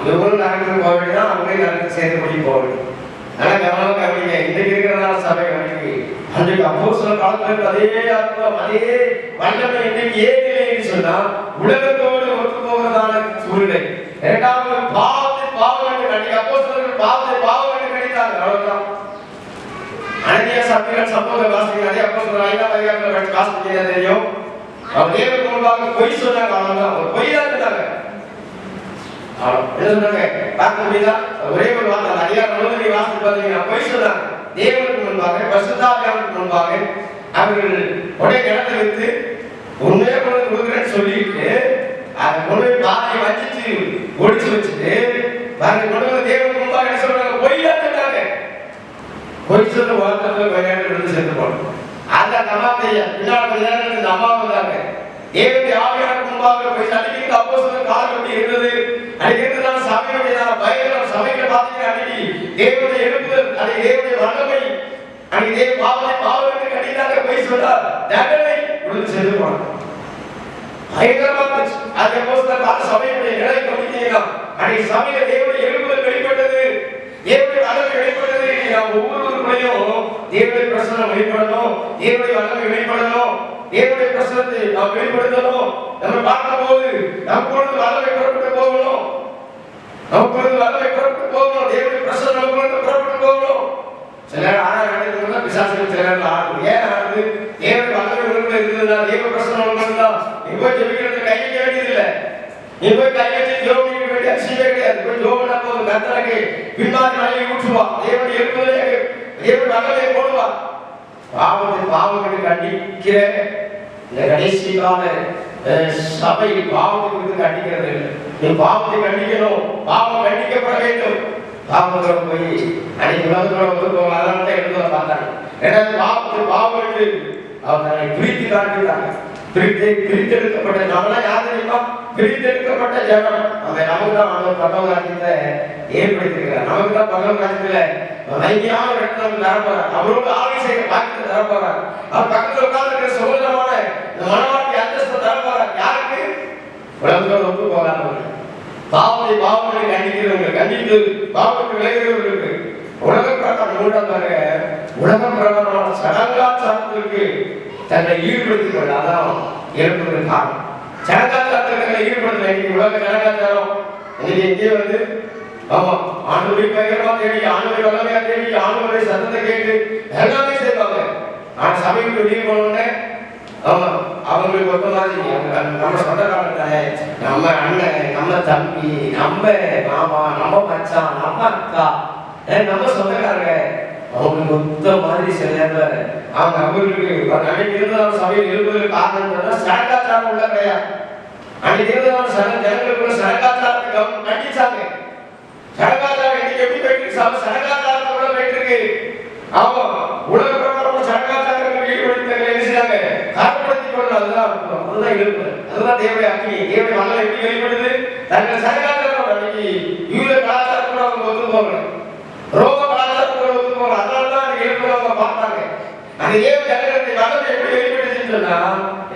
இவங்களும் நரகத்துக்கு போக வேண்டியதான், அவங்களே நரகத்துக்கு சேர்த்து போக வேண்டியது. ஆனா கவனம் கவனிங்க, இன்னைக்கு இருக்கிறதான சபை கவனிக்கு அன்றைக்கு அப்போஸ்தலர் காலத்துல அதே அர்த்தம் அதே வல்லமை இன்னைக்கு ஏன் சொன்னா உலகத்தோடு ஒத்து போகிறதான சூழ்நிலை. இரண்டாவது பாவத்தை பாவம் என்று கண்டிக்க அப்போஸ்தலர்கள் பாவத்தை பாவம் என்று கண்டித்தாங்க. அவ்வளவுதான். அனனியா சப்பீரா சம்பவத்தை வாசிக்க அதே அப்போஸ்தலர் 5ஆம் அதிகாரத்துல வாசிக்க தெரியும். அவர் தேவனுக்கு முன்பாக பொய் சொன்னாங்க. அவ்வளவுதான், ஒரு பொய் தான் இருந்தாங்க. என்ன சொன்னாங்க பார்க்க முடியுதா? ஒரே ஒரு வார்த்தை அதிகாரம் முழுவதும் வாசித்து பார்த்தீங்கன்னா பொய் சொன்னாங்க. தேவனுக்கு முன்பாக பரிசுத்த ஆவியானவருக்கு முன்பாக அவர்கள் உடைய இடத்தை வைத்து உண்மையா கொண்டு கொடுக்குறேன்னு சொல்லிட்டு அதை கொண்டு போய் பாதையை வச்சுட்டு ஒடிச்சு வச்சுட்டு பாருங்க கொண்டு வந்து தேவனுக்கு முன்பாக என்ன சொல்றாங்க, பொய்யா சொன்னாங்க. பொய் சொல்ல வார்த்தை விளையாட்டு சேர்ந்து போனோம். அந்த அம்மாத்தைய பின்னாடி இந்த அம்மா வந்தாங்க. தேவனுடைய ஆவியானவருக்கு முன்பாக போய் அன்னைக்கு அப்போஸ்தலர் காலம் எப்படி இருந்தது, அன்னைக்கு இருந்ததான சபையுடைய பயங்கரம் சபைகளை பார்த்தீங்கன்னா அன்னைக்கு தேவனுடைய எழுப்புதல், அன்னைக்கு தேவனுடைய வல்லமை, அன்னைக்கு தேவ பாவத்தை பாவம் என்று கண்டித்தாங்க. போய் சொன்னார் தண்டனை கொடுத்து சென்று போனார். பயங்கரமா அது அப்போஸ்தலர் கால சபையுடைய நிலை கவனித்தீங்கன்னா அன்னைக்கு சபையில தேவனுடைய எழுப்புதல் வெளிப்பட்டது, தேவனுடைய வல்லமை வெளிப்பட்டது. நாம் ஒவ்வொருவருக்குள்ளேயும் தேவனுடைய பிரசன்னம் வெளிப்படணும், தேவனுடைய வல்லமை வெளிப்படணும், தேவனுடைய பிரசன்னத்தை நாம் வெளிப்படுத்தணும். நம்ம பார்க்கும்போது நமக்கு வல்லமை புறப்பட்டு போகணும், நமக்கு வல்லமை புறப்பட்டு போகணும், தேவனுடைய பிரசன்னம் நமக்கு புறப்பட்டு போகணும். சில நேரம் ஆனா பிசாசுகள் சில நேரம் ஆடுது. ஏன் ஆடுது? தேவனுடைய வல்லமை உணர்வு இருக்குதுன்னா தேவ பிரசன்னம் உணர்வுதான். நீ போய் ஜெபிக்கிறது கையிக்க வேண்டியது இல்லை. நீ போய் கை வச்சு ஜோம் பண்ண வேண்டிய அவசியமே கிடையாது. போய் ஜோம் பண்ண போது கர்த்தருக்கு பின்மாறி மலையை ஊற்றுவா. தேவன் எழுப்புதலே தேவன் மகளை போடுவா. பாவங்களை கண்டிக்கிற இந்த கடைசி கால சபை பாவத்துக்கு கண்டிக்கிறது இல்லை. நீ பாவத்தை கண்டிக்கணும், பாவம் கண்டிக்கப்பட வேண்டும். பாவத்தோட போய் அன்னைக்கு உலகத்தோட ஒத்துக்கோங்க. அதனால தான் எழுதுவதை பார்த்தாங்க. ஏன்னா பாவம் என்று அவர் தன்னை பிரித்து காட்டுகிறாங்க. பிரித்தெடுக்கப்பட்ட நம்மளாம் யார் தெரியுமா? பிரித்தெடுக்கப்பட்ட ஜனம். அந்த நமக்கு தான் ஆண்டவர் பரலோக ராஜ்யத்தை ஏற்படுத்தியிருக்கிறார். நமக்கு தான் பரலோக ராஜ்யத்துல மகிமையான இடத்துல தரப்போறார். அவரோடு ஆளுகை செய்ய பாக்கியத்தை தரப்போறார். அவர் பக்கத்தில் உட்கார்ந்து சுதந்திரமான மனவாட்டி அந்தஸ்தை தரப்போறார். யாருக்கு? உலகத்தோட ஒத்து போகாதவர்கள், பாவத்தை பாவங்களை கண்டிக்கிறவர்கள், கண்டித்து பாவத்துக்கு விளைகிறவர்களுக்கு உலக பிரகாரம் மூன்றாவது உலக பிரகாரமான சடங்காச்சாரத்திற்கு தன்னை ஈடுபடுத்திக் கொள்ள அதான் ஏற்படுறது காரணம். சடங்காச்சாரத்தை ஈடுபடுத்த இன்னைக்கு உலக சடங்காச்சாரம் இன்னைக்கு எங்கே வந்து ஆமா ஆண்டவரை பயங்கரமா தேடி, ஆண்டவரை வல்லமையா தேடி, ஆண்டவரை சத்தத்தை கேட்டு எல்லாமே செய்வாங்க. ஆனா சபைக்கு வெளியே போனோடனே ஆமா அவங்களுக்கு ஒத்த மாதிரி நம்ம சொந்தக்காரங்க, நம்ம அண்ணன், நம்ம தம்பி, நம்ம மாமா, நம்ம மச்சான், நம்ம அக்கா, நம்ம சொந்தக்காரங்க அவங்களுக்கு ஒத்த மாதிரி சில நேரத்தில் அவங்க அவங்களுக்கு அன்னைக்கு இருந்தாலும் சபையில் இருப்பதற்கு காரணம் சடங்காச்சாரம் உள்ள கிடையாது. அன்னைக்கு இருந்தாலும் ஜனங்களுக்குள்ள சடங்காச்சாரத்தை கண்டிச்சாங்க. சடங்காச்சாரம் இன்னைக்கு எப்படி போயிட்டு இருக்கு? சடங்காச்சாரத்தோட போயிட்டு இருக்கு. ஆமா உலக பிரகாரம் சடங்காச்சாரங்கள் ஈடுபடுத்தி என்ன செய்யாங்க? காரணப்படுத்திக் கொள்ள அதுதான் இழுப்பு. அதுதான் தேவையா அக்னி. தேவை மலை எப்படி வெளிப்படுது? தங்கள் சடங்காச்சாரம் அன்னைக்கு யூத கலாச்சாரத்தோட அவங்க ஒத்து போகல, ரோம கலாச்சாரத்தோட ஒத்து போகல. அதனாலதான் இழுப்பு அவங்க பார்த்தாங்க. அந்த ஏழு ஜனங்களுடைய மதம் எப்படி வெளிப்படுதுன்னு சொன்னா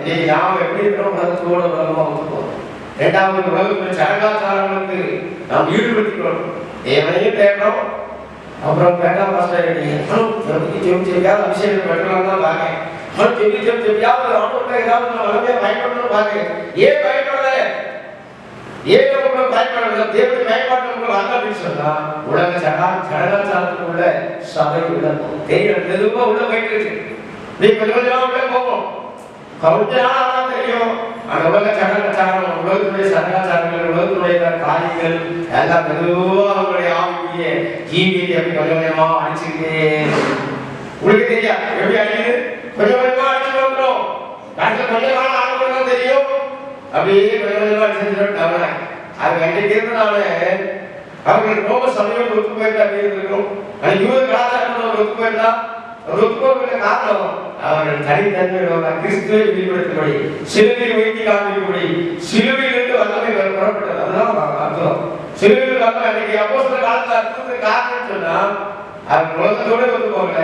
இன்னைக்கு நாம் எப்படி இருக்கிறோம்? உலகத்தோட உலகமா ஒத்து போகிறோம். இரண்டாவது உலகத்துல சடங்காச்சாரங்களுக்கு நாம் ஈடுபடுத்திக்கிறோம். தேவனையும் தேடணும். அப்புறம் வேண்டாம் பாஸ்டர் ஜெபியாவது அபிஷேகம் பெற்றலாம் தான் பாருங்க. ஜெபியாவது ஆண்டவருக்கு ஏதாவது வளமையா பயன்படணும்னு பாருங்க. ஏன் பயன்படல? ஏன் பயன்படல? தேவனுடைய பயன்பாட்டு அல்ல அப்படின்னு சொன்னா உலக சடங்காச்சாரத்துக்கு உள்ள சபை உள்ள தெரியல. மெதுவா உள்ள போயிட்டு இருக்கு. நீ கொஞ்சம் கொஞ்சமா உள்ள போகும். கொஞ்ச நாள் ஆனா தெரியும் அந்த உலக சடங்காச்சாரம், உலகத்துடைய சடங்காச்சாரங்கள், உலகத்துடைய காரியங்கள் எல்லாம் மெதுவா அவங்களுடைய ஆவிய ஜீவியத்தை அப்படி கொஞ்சம் கொஞ்சமா அடிச்சுக்கிட்டே உங்களுக்கு தெரியா எப்படி அடிக்குது? கொஞ்சம் கொஞ்சமா அடிச்சுட்டு வந்துடும். கொஞ்ச நாள் ஆனவங்க தெரியும் அப்படியே கொஞ்சம் கொஞ்சமா அடிச்சுட்டு அது அன்றைக்கு இருந்தனால அவங்களுக்கு ரோம சமயம் ஒத்து போயிருந்தா அப்படி இருந்திருக்கும். ஆனா யூத கலாச்சாரத்தோட ஒத்து போயிருந்தா ஒத்துக்கொள்ள காரணம் அவர்கள் தனித்தன்மையோட கிறிஸ்துவை வெளிப்படுத்தபடி, சிலுவையை வைத்து காண்பிக்கும்படி, சிலுவையிலிருந்து வல்லமை புறப்பட்டது. அதுதான் அர்த்தம். சிலுவையில் வல்லமை அன்னைக்கு அப்போஸ்தலர் காலத்துல அர்த்தத்துக்கு காரணம் சொன்னா அவங்க உலகத்தோட ஒத்து போகல,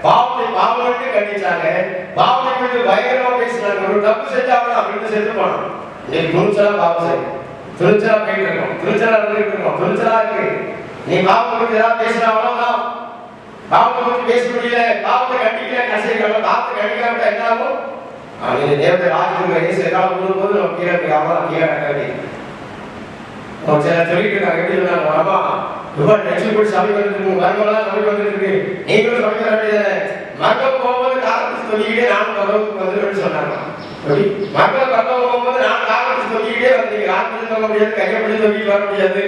பாவத்தை பாவத்தை கண்டிச்சாங்க, பாவத்தை குறித்து பயங்கரமா பேசினாங்க. ஒரு தப்பு செஞ்சாங்க அப்படின்னு செத்து போனோம். இன்னைக்கு துணிச்சலா பாவம் செய்யும், துணிச்சலா போயிட்டு இருக்கோம், துணிச்சலா இருந்துட்டு இருக்கோம், துணிச்சலா இருக்கு. நீ பாவத்தை குறித்து ஏதாவது பேசினா அவ்வளவுதான். பாவத்தை பற்றி பேச முடியல, பாவத்தை கண்டிக்கல, கசைகள் பாவத்தை கண்டிக்காம என்ன ஆகும்? அவங்க தேவதை ராஜ்யத்துக்கு வயசு எதாவது போகும்போது நம்ம கீழே போய் அவ்வளோ கீழே கட்டி சில சொல்லிட்டு இருக்காங்க. எப்படி சொன்னாங்க? அம்மா இவ்வளோ லட்சம் கூட சபை வந்துருக்கு, மருமெல்லாம் சபை வந்துருக்கு, நீங்களும் சபை வர வேண்டியதானே? மருமம் போகும்போது காரணத்தை சொல்லிக்கிட்டே நானும் பரவத்துக்கு வந்துருன்னு சொன்னாங்க. மக்கள் பரவம் போகும்போது நான் காரணத்தை சொல்லிக்கிட்டே வந்து காரணத்தை சொல்ல முடியாது, கையப்படி சொல்லிட்டு வர முடியாது.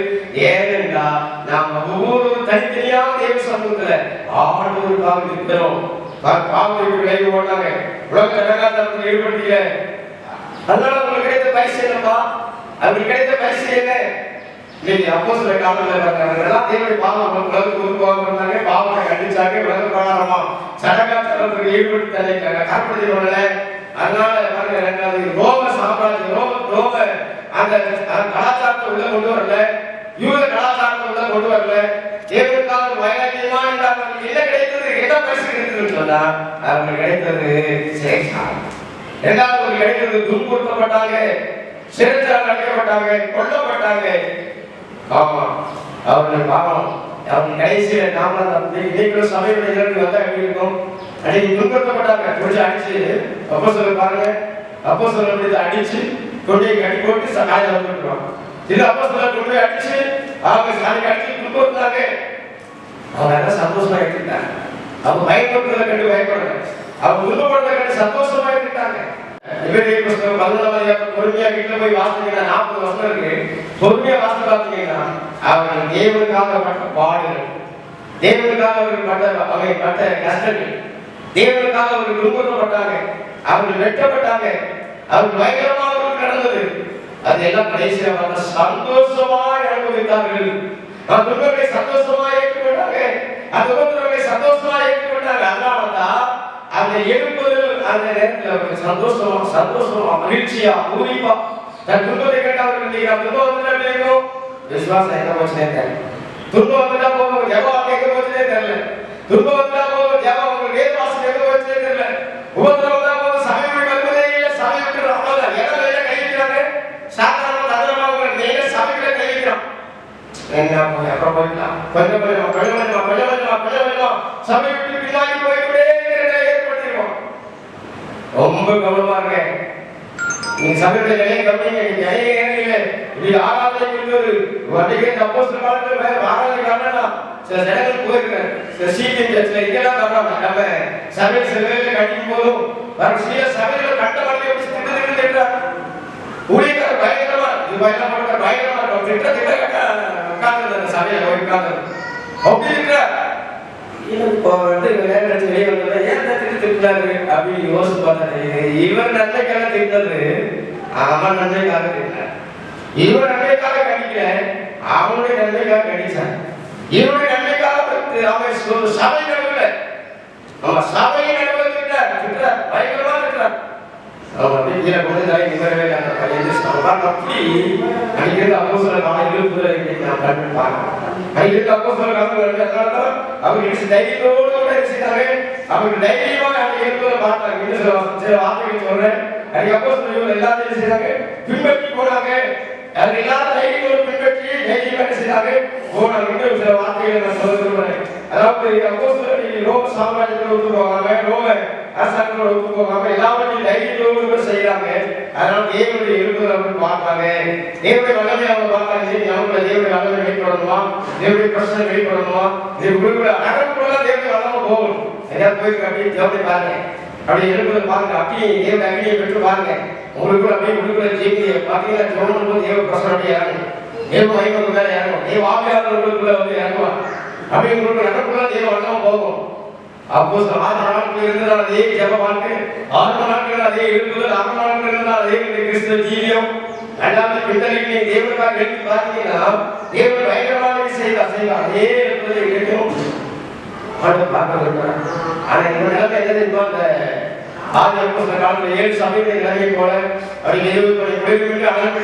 ஏனென்றா நாம் ஒவ்வொரு தனித்தனியாக தேவ சமூகத்துல ஆண்டவருக்காக இருக்கிறோம். பாவத்திற்கு விளைவு போட்டாங்க, உலக சடங்காச்சாரத்தில் ஈடுபடுத்தீங்க. அதனால உங்களுக்கு கிடைத்த பரிசு என்னப்பா? அவங்களுக்கு கிடைத்த பரிசு என்ன? இன்னைக்கு அப்போஸ்தலர் காலத்துல எல்லாம் தேவனுடைய பாவம் உலகத்துக்கு ஒத்து போகாம இருந்தாங்க, பாவத்தை கண்டிச்சாங்க, உலக பிரகாரமா சடங்காச்சாரத்துக்கு ஈடுபடுத்தி தள்ளிட்டாங்க, காற்படுத்தி கொள்ளல. அதனால பாருங்க, ரெண்டாவது ரோம சாம்ராஜ்யம், ரோம அந்த கலாச்சாரத்தை உள்ள கொண்டு வரல, யூத கலாச்சாரத்தை உள்ள கொண்டு வரல. தேவனுக்காக வைராக்கியமா இருந்தார்கள். என்ன கிடைத்தது? என்ன பரிசு கிடைத்ததுன்னு சொன்னா அவங்களுக்கு கிடைத்தது சிறைச்சாலை. இரண்டாவது கிடைத்தது துன்புறுத்தப்பட்டாங்க, சிறைச்சாலை அடைக்கப்பட்டாங்க, கொல்லப்பட்டாங்க. ஆமா அவர்கள் பாவம் அவங்க கடைசியில நாம நீங்களும் சபையுடைய இருந்து வந்தா எப்படி இருக்கும்? அன்னைக்கு துன்புறுத்தப்பட்டாங்க, பிடிச்சி அடிச்சு அப்போஸ்தலர் பாருங்க, அப்போஸ்தலர் பிடிச்சு அடிச்சு கொண்டே கட்டி போட்டு காலையில வந்துருவாங்க. இது அப்போஸ்தலர் கொண்டு போய் அடிச்சு அவங்க சாலைக்கு அடிச்சு துன்புறுத்தாங்க. அவங்க எல்லாம் சந்தோஷமா எடுத்துட்டாங்க. அவங்க பயப்படுறதை கண்டு பயப்படுறாங்க, அவங்க துன்பப்படுறதை கண்டு சந்தோஷமா எடுத்துட்டாங்க. இவரே புத்தகம் 11 பொறுமையா வீட்டுல போய் வாசிச்சீங்கன்னா 40 வசனம் இருக்கு. பொறுமையா வாசித்து பார்த்தீங்கன்னா அவர்கள் தேவனுக்காக பட்ட பாடுகள், தேவனுக்காக அவர்கள் பட்ட கஷ்டங்கள், தேவனுக்காக அவர்கள் துன்பப்பட்டாங்க, அவர்கள் வெட்டப்பட்டாங்க, அவர்கள் பயங்கரமாக நடந்தது. அதெல்லாம் கடைசியா பார்த்தா சந்தோஷமாய் அனுபவித்தார்கள். அந்த துன்பங்களை சந்தோஷமாய் ஏற்றுக்கொண்டாங்க, அந்த துன்பங்களை சந்தோஷமாய் ஏற்றுக்கொண்டாங்க. அதனாலதான் அந்த எழுப்புதல் அந்த நேரத்தில் அவர்கள் சந்தோஷமா மகிழ்ச்சியா பூரிப்பா தன் துன்பத்தை கேட்டவர்கள் துன்பம் வந்துட்டா விசுவாசம் எங்க போச்சுனே தெரியல. துன்பம் வந்துட்டா போகும் ஜெபம் எங்க போச்சுனே தெரியல. துன்பம் வந்துட்டா போகும் ஜெபம் உங்களுக்கு வேத வாசம் எங்க போச்சுனே தெரியல. உபத்திரம் வந்தா போகும் சபையை வருவதே இல்லை. சபை விட்டு அவ்வளவுதான் இடம் கை வைக்கிறாங்க. சாதாரண தந்திரமாக நேர சபையில கை வைக்கிறான். என்ன அப்புறம் போயிடலாம் கொஞ்சம் சபை விட்டு பின்னாடி போய்விட்டே ஏற்படுத்திருக்கோம். ரொம்ப கவனமா இருங்க. நீங்க சபையில நிலையை கவனிங்க. நீங்க நிலையில இப்படி ஆராதனை கொடுத்தது அன்றைக்கு அப்போஸ்தலர் காலத்துல ஆராதனை காரணம் சில இடங்களுக்கு போயிருக்கேன். சில சீட்டிங் சர்ச்ல இதெல்லாம் காரணம் நம்ம சபையில சில வேலையில கட்டிக்கும் போதும் சில சபையில கட்ட வழி எப்படி திட்டுறாங்க. ஊழியக்கார பயங்கரமா இது பயங்கரமா திட்ட உட்கார்ந்து சபையில உட்கார்ந்து அப்படி இருக்கிற வெளியே வந்தது ஏன் திட்டுறாரு அப்படின்னு யோசிச்சு பார்த்தாரு. இவர் நன்மைக்காக திட்டது அவன் நன்மைக்காக திட்டார். இவர் நன்மைக்காக கண்டிக்கல, அவனுடைய நன்மைக்காக கண்டிச்சான். இவனுடைய நன்மைக்காக அவன் சபை நடுவில் அவன் சபையை நடுவில் திட்டார் பயங்கரமா திட்டார். அவன் அப்படியே கீழே கொண்டு தாய் நிகழவே அந்த பையன் அப்படி அன்னைக்கு அப்போஸ்தலர் காலம் நான் கண்டுப்பாங்க. அன்னைக்கு அப்போஸ்தலர் காலம் அவர்கள் தைரியத்தோடு செய்தாங்க. அவர்கள் தைரியமாக அன்னைக்கு இருப்பதை பார்த்தாங்க. சில வார்த்தைகள் சொல்றேன். அன்னைக்கு அப்போஸ்தலர் எல்லாத்தையும் செய்தாங்க, பின்பற்றி போனாங்க. அது எல்லாரும் தைரியத்தோடு பின்பற்றி தைரியமாக செய்தாங்க போனாங்க. இன்னும் சில வார்த்தைகளை நான் சொல்ல விரும்புறேன். அதாவது அப்போஸ்தலர் ரோம சாம்ராஜ்யத்தில் ஒத்து போகாம, ரோம அரசாங்கத்தோட ஒத்து போகாம எல்லாவற்றையும் தைரியத்தோடு செய்யறாங்க. அதனால தேவனுடைய எழுப்புதல் அவங்க பார்த்தாங்க, தேவனுடைய வல்லமை அவங்க பார்த்தாங்க. நமக்குள்ள தேவனுடைய வல்லமை வெளிப்படணுமா, தேவனுடைய பிரச்சனை வெளிப்படணுமா, இது உங்களுக்குள்ள அகற்குள்ள தேவனுடைய வல்லமை போகணும். எதாவது போயிருக்கு அப்படின்னு தேவனை பாருங்க, அப்படி எழுப்புதல் பாருங்க, அப்படி தேவனுடைய அக்னியை பெற்று பாருங்க. உங்களுக்குள்ள அப்படியே உங்களுக்குள்ள ஜீவியை பார்த்தீங்கன்னா ஜோனும் போது தேவ பிரச்சனை அப்படியே இறங்கும், தேவ மகிமை மேல இறங்கும், தேவ ஆவியாளர்களுக்குள்ள வந்து இறங்குவான். அப்படி உங்களுக்கு அகற்குள்ள தேவ வல்லமை போகும். அப்போ 6 நாட்கள் இருந்தால் அதே ஜெப வாழ்க்கை, 6 நாட்கள் அதே எழுப்புதல், 6 நாட்கள் இருந்தால் அதே கிறிஸ்துவ ஜீவியம் எல்லாமே பின்னணிக்கு தேவனுக்காக எழுதி பார்த்தீங்கன்னா தேவன் பயங்கரமாக செய்தார். அதே எழுப்புதலை கிடைக்கும் பார்க்க விரும்புகிறேன். ஆனா இந்த நிலைமை என்ன தெரியுமா, அந்த ஆதி அப்போஸ்தலர் காலத்துல 7 சபைகளை நிலைமை போல அப்படி எழுபது அழகு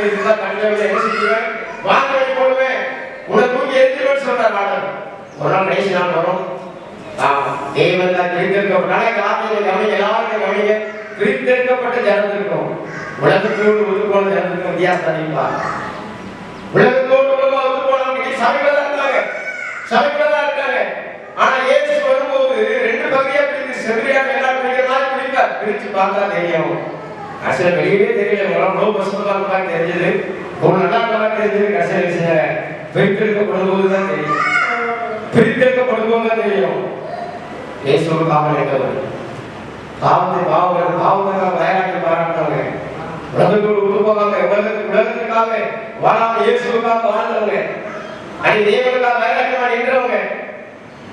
இருந்தா கண்டிப்பாக என்ன செய்வேன், வாங்கி போடுவேன், உன்னை தூக்கி எரிஞ்சுவேன்னு சொல்றார் ஆண்டவர். ஒரு நாள் கடைசி நாள் வரும். தேவன் பிரித்தெடுக்கப்பட்ட ஜனம் இருக்கும், உலகத்தோடு ஒத்துப்போன ஜனத்துக்கு வித்தியாசம் அறிவிப்பா. உலகத்தோடு ஒத்துப்போனவங்க சபைக்குள்ளதான் இருக்காங்க. ஆனா இயேசு வரும்போது 2 பகுதியா பிரித்து செவ்வியாக எல்லாம் பிரிக்கிற மாதிரி பிரிப்பார். பிரிச்சு பார்த்தா தெரியும், கடைசியில வெளியவே தெரியல, தெரிஞ்சது ஒரு நல்லா தெரிஞ்சது. கடைசியில பிரித்தெடுக்கப்படும் போதுதான் தெரியும், பிரித்தெடுக்கப்படும் போதுதான் தெரியும். இயேசுவுக்காக நின்றவர் பாவத்துக்காக வயநாட்டில் பாராட்டவங்க, உலகத்தோடு விட்டு போகாம உலகத்துக்காக வாழாம இயேசுவுக்காக வாழ்ந்தவங்க, அடி தேவனுக்காக வயநாட்டில் நின்றவங்க,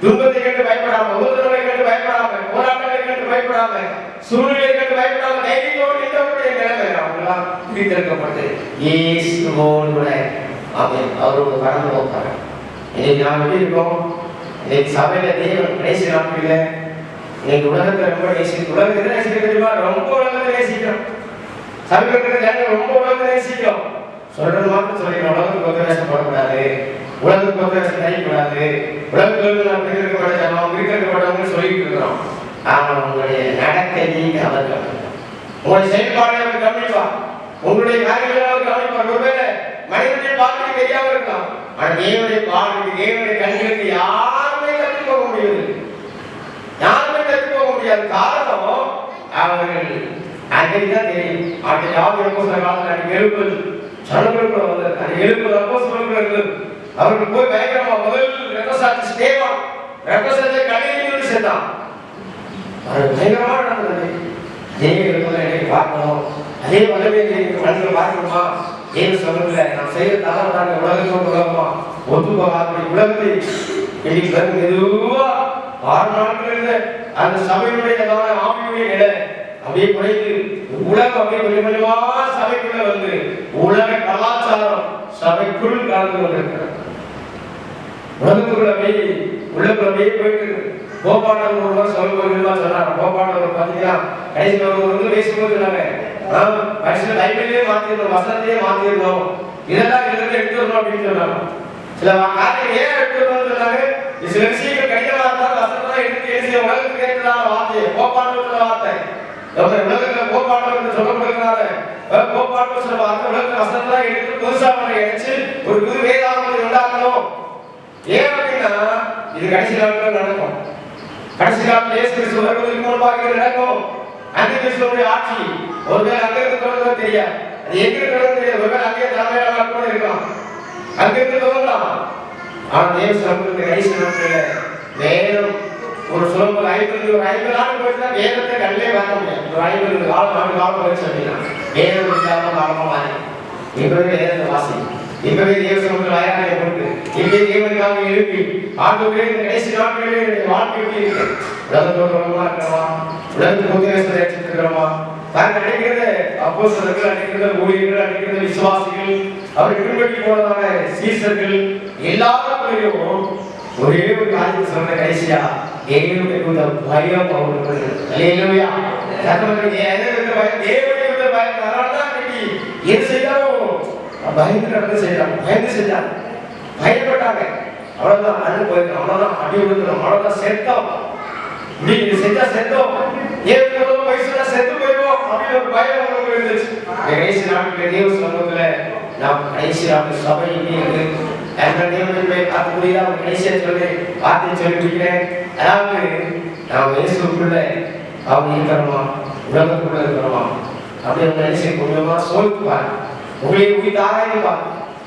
துன்பத்தை கண்டு பயப்படாம, உபத்திரவை கண்டு பயப்படாம, போராட்டங்களை கண்டு பயப்படாம, சூழ்நிலை கண்டு பயப்படாம தைரியத்தோடு நின்றவருடைய நிலைமை அவங்களாம் பிரித்தெடுக்கப்பட்டு இயேசுவோடு கூட அவரோட கடந்து போகிறாங்க. இன்னைக்கு நாம் எப்படி இருக்கோம்? இன்னைக்கு சபையில தேவன் கடைசி நாட்களில் இன்னைக்கு உலகத்தை ரொம்ப நேசிக்கும். உலகத்தை நேசிக்க தெரியுமா? ரொம்ப உலகத்தை நேசிக்கிறோம். சபையில் ஜனங்கள் ரொம்ப உலகத்தை நேசிக்கிறோம். சொல்றது மாத்திரம் சொல்லிக்கிறோம், உலகத்துக்கு ஒத்த வேஷம் போடக்கூடாது, உலகத்துக்கு ஒத்த வேஷம் தயக்கூடாது, உலகத்தில் நாம் பிரிக்கப்பட்ட ஜனம் பிரிக்கப்பட்டவங்க சொல்லிட்டு இருக்கிறோம். ஆனால் உங்களுடைய நடக்கையை அவர் கவனிப்பார், உங்களுடைய செயல்பாடுகளை அவர் கவனிப்பார், உங்களுடைய காரியங்களை அவர் கவனிப்பார். ஒருவேளை மனிதனுடைய பார்வைக்கு தெரியாம இருக்கலாம், ஆனால் தேவனுடைய பார்வைக்கு தேவனுடைய கண்களுக்கு யாருமே கற்றுக் போக முடியாது, யாருமே கற்றுக் போக முடியாது. காரணம் அவர்கள் அன்றைக்குதான் தெரியும். அன்றைக்கு அப்போஸ்தலர் காலத்துல அன்றைக்கு எழுப்புதல் சனங்களுக்குள்ள வந்தது, அந்த எழுப்புதல் அப்போஸ்தலர்களுக்குள்ள இருந்தது. அவர்கள் போய் பயங்கரமா முதல் ரெப்ரசன்ட் ஸ்டேவான் ரெப்ரசன்ட் கடையில் செத்தான். அது பயங்கரமா நடந்தது. ஜெயிக்கிறதுக்குள்ள என்னை பார்க்கணும். அதே வல்லமை மனதில் பார்க்கணுமா? ஏன் சொல்லுங்க, நாம் செய்ய தவறான உலகத்தோடு உலகமா ஒத்து போகாத உலகத்தை இன்னைக்கு மெதுவா 6 நாட்கள் அந்த சபையுடைய ஆவியுடைய நிலை அப்படியே குறைந்து உலகம் அப்படியே கொஞ்சம் கொஞ்சமா சபைக்குள்ள வந்து உலக கலாச்சாரம் சபைக்குள் கலந்து கொண்டிருக்கிறது. உலகத்துக்குள்ள அப்படியே உள்ளக்குள்ள அப்படியே போயிட்டு கோபாண்டவர் ஒருவர் சொல்லுவாங்க சொன்னாங்க. கோபாண்டவர் பார்த்தீங்கன்னா கடைசியில் வந்து பேசும்போது சொன்னாங்க, கடைசியில் பைபிளே மாத்திருந்தோம், வசனத்தையே மாத்திருந்தோம், இதெல்லாம் இதிலிருந்து எடுத்துடணும் அப்படின்னு சொன்னாங்க. சில காரியங்கள் ஏன் எடுத்துடணும்னு சொன்னாங்க. சில விஷயங்கள் கையெல்லாம் இருந்தாலும் வசனத்தான் எடுத்து பேசிய உலகத்துக்கு ஏற்றதான வார்த்தையை கோபாண்டவர் வார்த்தை உலகத்துல கோபாண்டவர் சொல்லப்படுகிறார கோபாண்டவர் சொல்ல வார்த்தை உலகத்துல வசனத்தான் எடுத்து புதுசா இணைச்சு ஒரு புது வேதாகமத்தை உண்டாக்கணும். ஏன் அப்படின்னா இது கடைசி நாட்கள் நடக்கும். கடைசி காலத்தில் இயேசு கிறிஸ்து வருவதற்கு முன்பாக இது நடக்கும். அந்த கிறிஸ்துவுடைய ஆட்சி ஒருவேளை அங்க இருந்து தொடர்ந்து தெரியாது, அது எங்க இருக்கிறது தெரியாது, ஒருவேளை அங்கே தலைமையில கூட இருக்கலாம், அங்க இருந்து தொடரலாம். ஆனா தேவ சமூகத்துக்கு கடைசி நாட்களில் வேதம் ஒரு சொல்லும்போது 50 ஆண்டு போயிட்டுனா வேதத்தை கண்ணிலே பார்க்க முடியாது. ஒரு 50 ஆண்டு போயிடுச்சு அப்படின்னா வேதம் இல்லாம காலமா மாறி இப்பவே வேதத்தை வாசி, இப்பவே தேவ சமூகத்தில் வயநாட்டை கொண்டு இப்பவே தேவனுக்காக எழுப்பி ஆண்டவரே இந்த கடைசி நாட்களிலே என்னுடைய வாழ்க்கை எப்படி இருக்கு, உலகத்தோடு உலகமா இருக்கிறோமா, உலகத்துக்கு உத்தரவேசத்தை ஏற்றிருக்கிறோமா, தான் அடைக்கிற அப்போஸ்தலர்கள், அடைக்கிற ஊழியர்கள், அடைக்கிற விசுவாசிகள், அவரை பின்பற்றி போனதான சீசர்கள் எல்லாருக்குள்ளேயும் ஒரே ஒரு காரியத்தை சொன்ன கடைசியா தேவனுடைய பயம் அவர்களுக்கு. அல்லேலூயா. தேவனுடைய பயம். அதனாலதான் இன்னைக்கு எது செய்தாலும் பயந்து நடந்து செய்யறாங்க, பயந்து செஞ்சாங்க, பயப்பட்டாங்க, அவ்வளவுதான் அண்ணு போயிருக்கோம், அவ்வளவுதான் அடி விழுந்துடும், அவ்வளவுதான் செத்தோம், இப்படி செஞ்சா செத்தோம், ஏதோ வயசுல செத்து போயிடுவோம் அப்படின்னு ஒரு பயம் அவங்களுக்கு இருந்துச்சு. கடைசி நாட்கள் தேவ சமூகத்துல நாம் கடைசி நாட்கள் சபை இருக்கு கடைசியா சொல்லி வார்த்தை சொல்லி முடிக்கிறேன். அதாவது நாம் இயேசுக்குள்ள அவங்க இருக்கிறோமா, உலகத்துக்குள்ள இருக்கிறோமா அப்படி அவங்க நினைச்சு கொஞ்சமா சோதிப்பாங்க, உங்களை உயிர் ஆராய்ப்பாங்க.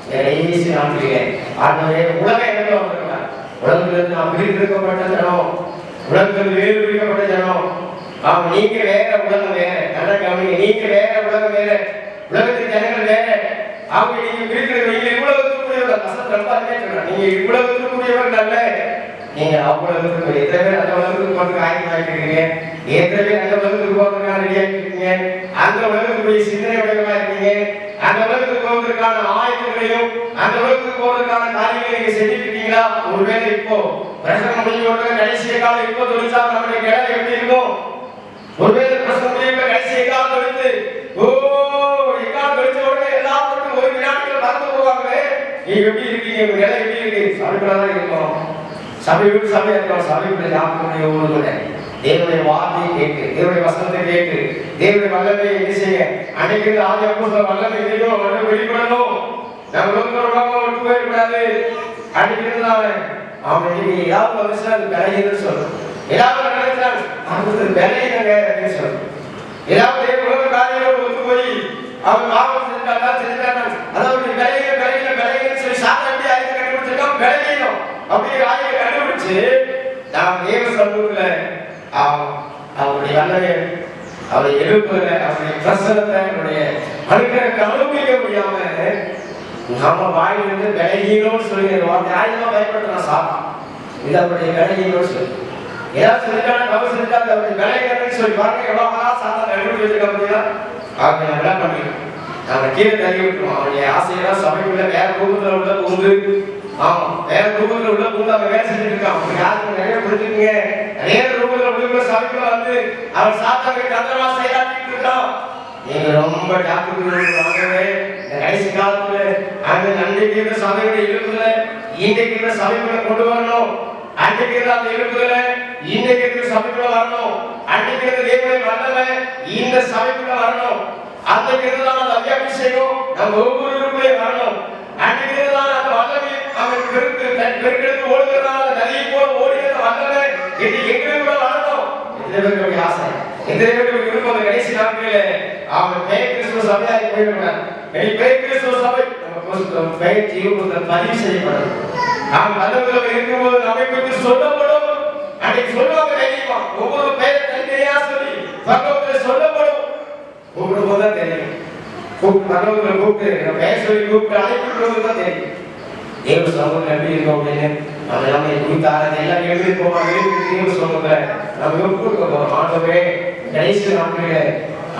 கடைசி நாட்களிலே ஆண்டவரே உலக இடத்துல வந்திருக்காங்க. உலகத்திலிருந்து நாம் பிரித்திருக்கப்பட்ட ஜனம், உலகத்திலிருந்து வேறு பிரிக்கப்பட்ட ஜனம். நீங்க வேற, உலகம் வேற. நல்ல கவனிங்க, நீங்க வேற, உலகம் வேற, உலகத்தின் ஜனங்கள் வேற. அவங்க நீங்க பிரிக்கிறீங்க, உலகத்துக்குரியவர் வசனம் ரொம்ப சொல்றாங்க. நீங்க உலகத்துக்குரியவர் நல்ல, நீங்க அவ்வளவுக்கு எத்தனை பேர் அந்த உலகத்துக்கு போறதுக்கு ஆயத்தமாயிட்டு இருக்கீங்க, எத்தனை பேர் அந்த உலகத்துக்கு போறதுக்கான ரெடியா இருக்கீங்க, அந்த உலகத்துக்குரிய சிந்தனை உடையவா இருக்கீங்க, அந்த உலகத்துக்கு போவதற்கான ஆயத்தங்களையும் அந்த உலகத்துக்கு போவதற்கான காரியங்களை நீங்க செஞ்சுட்டு இருக்கீங்களா? ஒருவேளை இப்போ பிரசங்கம் முடிஞ்ச கடைசிய காலம் இப்போ தொழிற்சா நம்முடைய கிழமை எப்படி இருக்கும்? ஒருவேளை பிரசங்கம் முடியும் கடைசிய காலம் தொழித்து எக்காலம் தொழிச்ச உடனே எல்லாரும் ஒரு வினாடிகள் மறந்து போவாங்களே, நீங்க எப்படி இருக்கீங்க, உங்க நிலை எப்படி இருக்கு? சபைக்குள்ளதான் இருக்கணும், சபையோடு சபையா இருக்கணும். சபைக்குள்ள யாருடைய ஊழல தேவனுடைய வார்த்தையை கேட்டு, தேவனுடைய வசனத்தை கேட்டு, தேவனுடைய வல்லமையை என்ன செய்ய அன்னைக்கு ஆதி அப்போஸ்தலர் வல்லமை இல்லையோ வல்லமை வெளிப்படணும். நம்ம விட்டு போயிடக்கூடாது. அன்னைக்கு அவன் ஏதாவது வந்துச்சுன்னா அது விலைன்னு சொல்லணும், ஏதாவது நினைச்சால் அது விலையினங்க அப்படின்னு சொல்லணும். ஏதாவது உலக காரியங்களோடு ஒத்து போய் அவன் பாவம் செஞ்சுட்டாங்க, அதாவது விலையின்னு சொல்லி சாப்பிட எப்படி ஆயுத கண்டுபிடிச்சிருக்கோம், விலையினும் அப்படிங்கிற ஆயுத கண்டுபிடிச்சு நாம் தேவ சமூகத்துல அவருடைய வல்லமை, அவருடைய எழுப்புதலை, அவருடைய பிரசனத்தை, அவருடைய அனுக்கிரகத்தை அனுபவிக்க முடியாம நாம வாயிலிருந்து விலகினோன்னு சொல்லி வார்த்தை ஆயுதமா பயன்படுத்தினா சாப்பிடும். இது அவருடைய விலகினோன்னு சொல்லி ஏதாவது செஞ்சுட்டான தவறு செஞ்சா அவருடைய விலகினு சொல்லி பாருங்க எவ்வளவு சாத்தா கண்டுபிடிச்சு வச்சிருக்க முடியா? அவங்க என்ன பண்ணிக்கணும், நாம கீழே தள்ளி விட்டுருவோம். அவருடைய ஆசையெல்லாம் சபைக்குள்ள வேற ரூபத்துல உள்ள பூந்து, ஆமா வேற ரூபத்துல உள்ள பூந்து அவங்க வேலை செஞ்சுட்டு இருக்கான். அவங்க யாருக்கு நிறைய புரிஞ்சுக்கீங்க, நிறைய ரூபத்துல உள்ள சபைக்குள்ள வந்து அவர் சாத்தாவை தந்திரமா செயலாற்றிட்டு இருக்கான். நீங்க ரொம்ப ஜாக்கிரதை இந்த கடைசி காலத்துல அந்த அன்றைக்கு இருந்த சபையுடைய எழுப்புதல இன்றைக்கு இருந்த சபைக்குள்ள கொண்டு வரணும். அன்றைக்கு இருந்த அந்த எழுப்புதல இன்றைக்கு இருக்கிற சபைக்குள்ள வரணும். அன்றைக்கு இருந்த தேவனுடைய வல்லமை இந்த சபைக்குள்ள வரணும். அன்றைக்கு இருந்ததான அந்த அபிஷேகம் நம்ம ஒவ்வொருவருக்குள்ளே வரணும். அன்றைக்கு இருந்ததான அந்த வல்லமை அவன் பெருக்கெடுத்து ஓடுகிறதான நதியை போல ஓடுகிற வல்லமை இது எங்களுக்குள்ள வரணும். எத்தனை பேருக்கு ஆசை, எத்தனை பேருக்கு விருப்பம்? அந்த கடைசி நாட்களிலே அவன் பெயர் கிறிஸ்துவ சபையாக போயிடுவாங்க. பெயர் கிறிஸ்துவ சபை நம்ம பெயர் ஜீவபுத்தர் பதிவு செய்யப்படும். நாம் பல்லவத்தில் இருக்கும்போது நம்மை பற்றி சொல்லப்படும். அன்றைக்கு சொல்லுவாங்க தைரியமா, ஒவ்வொரு பெயரை தனித்தனியா சொல்லி பல்லவத்தில் சொல்லப்படும். பரவத்தில் கூப்பிட்டு பேர் சொல்லி கூப்பிட்டு அழைப்பு தான் தெரியும். தேவ சமூகம் எப்படி இருக்கும் அப்படின்னு நம்ம எல்லாமே குறித்தாரது எல்லாம் எழுதி போவாங்க. தேவ சமூகத்தில் நம்ம கூப்பிட்டு போகிறோம். ஆண்டவரே கடைசி நாட்களிலே